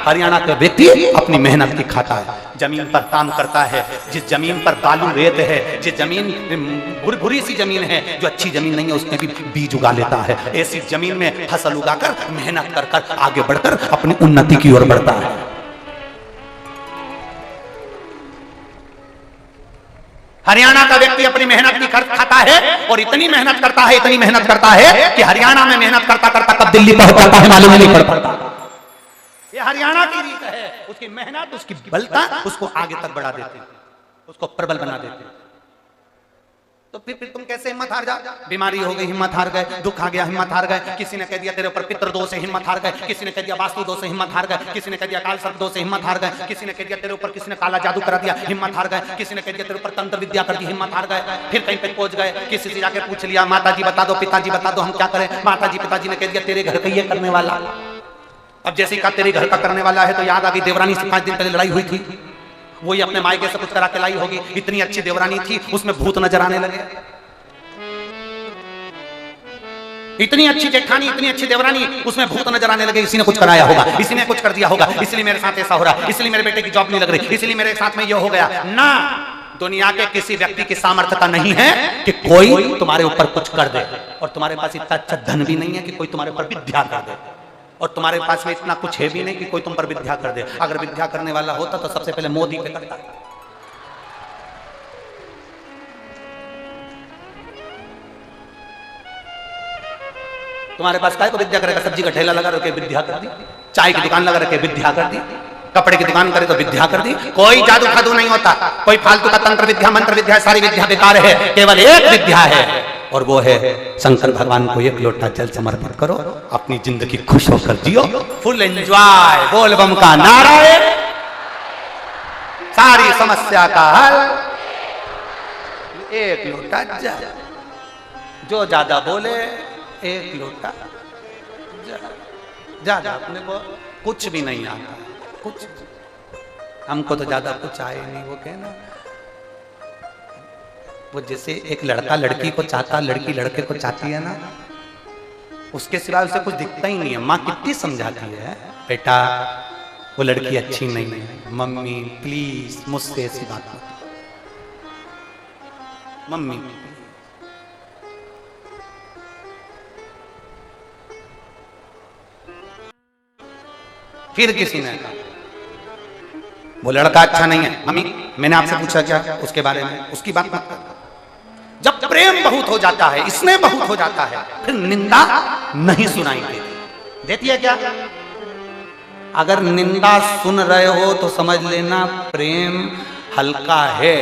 हरियाणा का व्यक्ति अपनी मेहनत की खाता है। जमीन पर काम करता है, जिस जमीन पर बालू रेत है, जिस जमीन भुरी सी जमीन है, जो अच्छी जमीन नहीं है उसमें भी बीज उगा लेता है। ऐसी जमीन में फसल उगाकर मेहनत कर कर आगे बढ़कर अपनी उन्नति की ओर बढ़ता है। हरियाणा का व्यक्ति अपनी मेहनत की खाता है, और इतनी मेहनत करता है, इतनी मेहनत करता है कि हरियाणा में मेहनत करता करता कब दिल्ली पहुंच जाता है मालूम नहीं पड़ पाता। ये हरियाणा की रीत है, उसकी मेहनत, उसकी बलता उसको आगे तक बढ़ा देती, उसको प्रबल बना देती। तो फिर तुम कैसे हिम्मत हार जाओ? बीमारी हो गई हिम्मत हार गए, दुख आ गया हिम्मत हार गए, किसी ने कह दिया तेरे ऊपर पितृ दोष है हिम्मत हार गए, किसी ने कह दिया वास्तु दोष है हिम्मत हार गए, किसी ने कह दिया काल सर्प दोष है हिम्मत हार गए, किसी ने कह दिया तेरे ऊपर किसी ने काला जादू करा दिया हिम्मत हार गए, किसी ने कह दिया तेरे ऊपर तंत्र विद्या कर दी हिम्मत हार गए। फिर कहीं पे पहुंच गए, किसी से जाके पूछ लिया माता जी बता दो, पिताजी बता दो, हम क्या करें? माता जी पिताजी ने कह दिया तेरे घर का ये करने वाला। अब जैसे ही कहा तेरे घर का करने वाला है तो याद आ गई देवरानी से 5 दिन पहले लड़ाई हुई थी, वही अपने मायके से कुछ करा के लाई होगी। इतनी अच्छी देवरानी थी उसमें भूत नजर आने लगे। इतनी अच्छी जेठानी इतनी अच्छी देवरानी उसमें भूत नजर आने लगे। इसी ने कुछ कराया होगा, इसी ने कुछ कर दिया होगा, इसलिए मेरे साथ ऐसा हो रहा, इसलिए मेरे बेटे की जॉब नहीं लग रही, इसलिए मेरे साथ में ये हो गया ना। दुनिया के किसी व्यक्ति की सामर्थ्यता नहीं है कि कोई तुम्हारे ऊपर कुछ कर दे, और तुम्हारे पास इतना अच्छा धन भी नहीं है कि कोई तुम्हारे ऊपर विद्या कर दे, और तुम्हारे पास में इतना कुछ है भी नहीं कि कोई तुम पर विद्या कर दे। अगर विद्या करने वाला होता तो सबसे पहले मोदी पे करता। तुम्हारे पास काय को विद्या करेगा? सब्जी का ठेला लगा रखे विद्या कर दी, चाय की दुकान लगा रखे विद्या कर दी, कपड़े की दुकान करे तो विद्या कर दी। कोई जादू खादू नहीं होता, कोई फालतू का तंत्र विद्या मंत्र विद्या सारी विद्या बेकार है। केवल एक विद्या है और वो है शंकर भगवान को एक लोटा जल समर्पित करो, अपनी जिंदगी खुश होकर जियो, फुल एंजॉय, बोल बम का नारा है, सारी समस्या का हल। एक लोटा जल, जो ज्यादा बोले एक लोटा ज्यादा, अपने को कुछ भी नहीं आता, कुछ हमको तो ज्यादा कुछ आए नहीं। वो कहना वो जैसे एक लड़का लड़की को चाहता, लड़की लड़के को चाहती है ना, उसके सिवा उसे कुछ दिखता ही नहीं है। माँ कितनी समझाती है, बेटा वो लड़की अच्छी नहीं है, मम्मी प्लीज मुझसे ऐसी बात मत, मम्मी। फिर किसी ने कहा वो लड़का अच्छा नहीं है, मम्मी मैंने आपसे पूछा क्या उसके बारे में, उसकी बात मत कर। जब प्रेम बहुत हो जाता है, स्नेह बहुत हो जाता है, फिर निंदा नहीं सुनाई देती है क्या? अगर निंदा सुन रहे हो तो समझ लेना प्रेम हल्का है,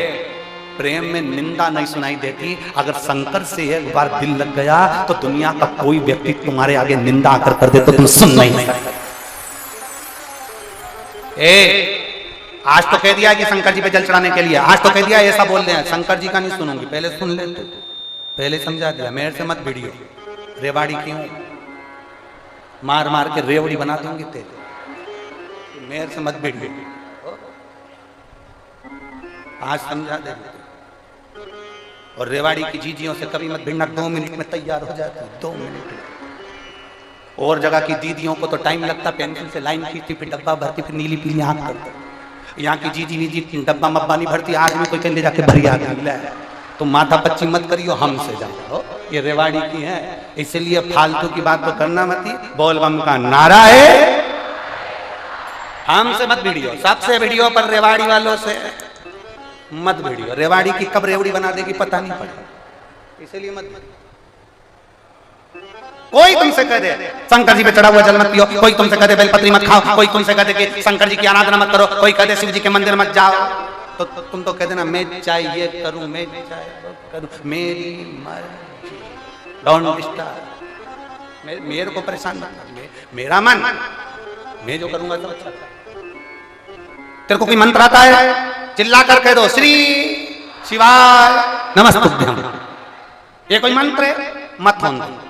प्रेम में निंदा नहीं सुनाई देती। अगर शंकर से एक बार दिल लग गया तो दुनिया का कोई व्यक्ति तुम्हारे आगे निंदा आकर कर दे तो तुम सुन नहीं सकते। आज तो कह दिया कि शंकर जी पे जल चढ़ाने के लिए, आज तो कह दिया ऐसा बोल रहे हैं, शंकर जी का नहीं सुनूंगी, पहले सुन ले, पहले समझा दिया। मेरे से मत भिड़ियो, रेवाड़ी क्यों मार मार के रेवड़ी बना दूंगी तेरे, मेरे से मत भिड़ियो, आज समझा दे। और रेवाड़ी की जीजियों से कभी मत भिड़ना, 2 मिनट में तैयार हो जाती, 2 मिनट। और जगह की दीदियों को तो टाइम लगता, पेंसिल से लाइन खींचती, फिर डब्बा भरती, फिर नीली पीली आंख करती। यहाँ की जीजी वीजी डब्बा मब्बा नहीं भरती, आज में कोई ले जाके भरी आती। तो माथा पच्ची मत करियो, हमसे जाओ, ये रेवाड़ी की है, इसलिए फालतू की बात तो करना मत ही। बोल बम का नारा है, हमसे मत भिड़ियो, सबसे भिड़ियो पर रेवाड़ी वालों से मत भिड़ियो। रेवाड़ी की कब रेवड़ी बना देगी पता नहीं पड़ेगा, इसलिए मत। कोई तुमसे कह दे शंकर जी पे चढ़ा हुआ जल मत पियो, कोई तुमसे कह दे बेलपत्री मत खाओ, कोई तुमसे कह दे कि शंकर जी की आराधना मत करो, कोई कह दे शिव जी के मंदिर मत जाओ, तो तुम तो कह देना मैं चाहे ये करूं, मैं चाहे वो करूं, मेरी मर्जी, डोंट डिस्टर्ब, मेरे को परेशान मत कर, मेरा मन, मैं जो करूंगा सब अच्छा। तेरे को कोई मंत्र आता है, चिल्ला कर कह दो श्री शिवाय नमस्तुभ्यम, ये कोई मंत्र है, मत होने दो।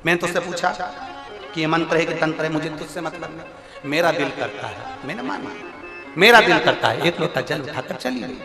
मैंने तुझसे पूछा कि ये मंत्र है कि तंत्र है, मुझे तुझसे मतलब नहीं, मेरा दिल करता है, मैंने माना, मेरा दिल करता है, एक लोटा जल उठाकर चली गई।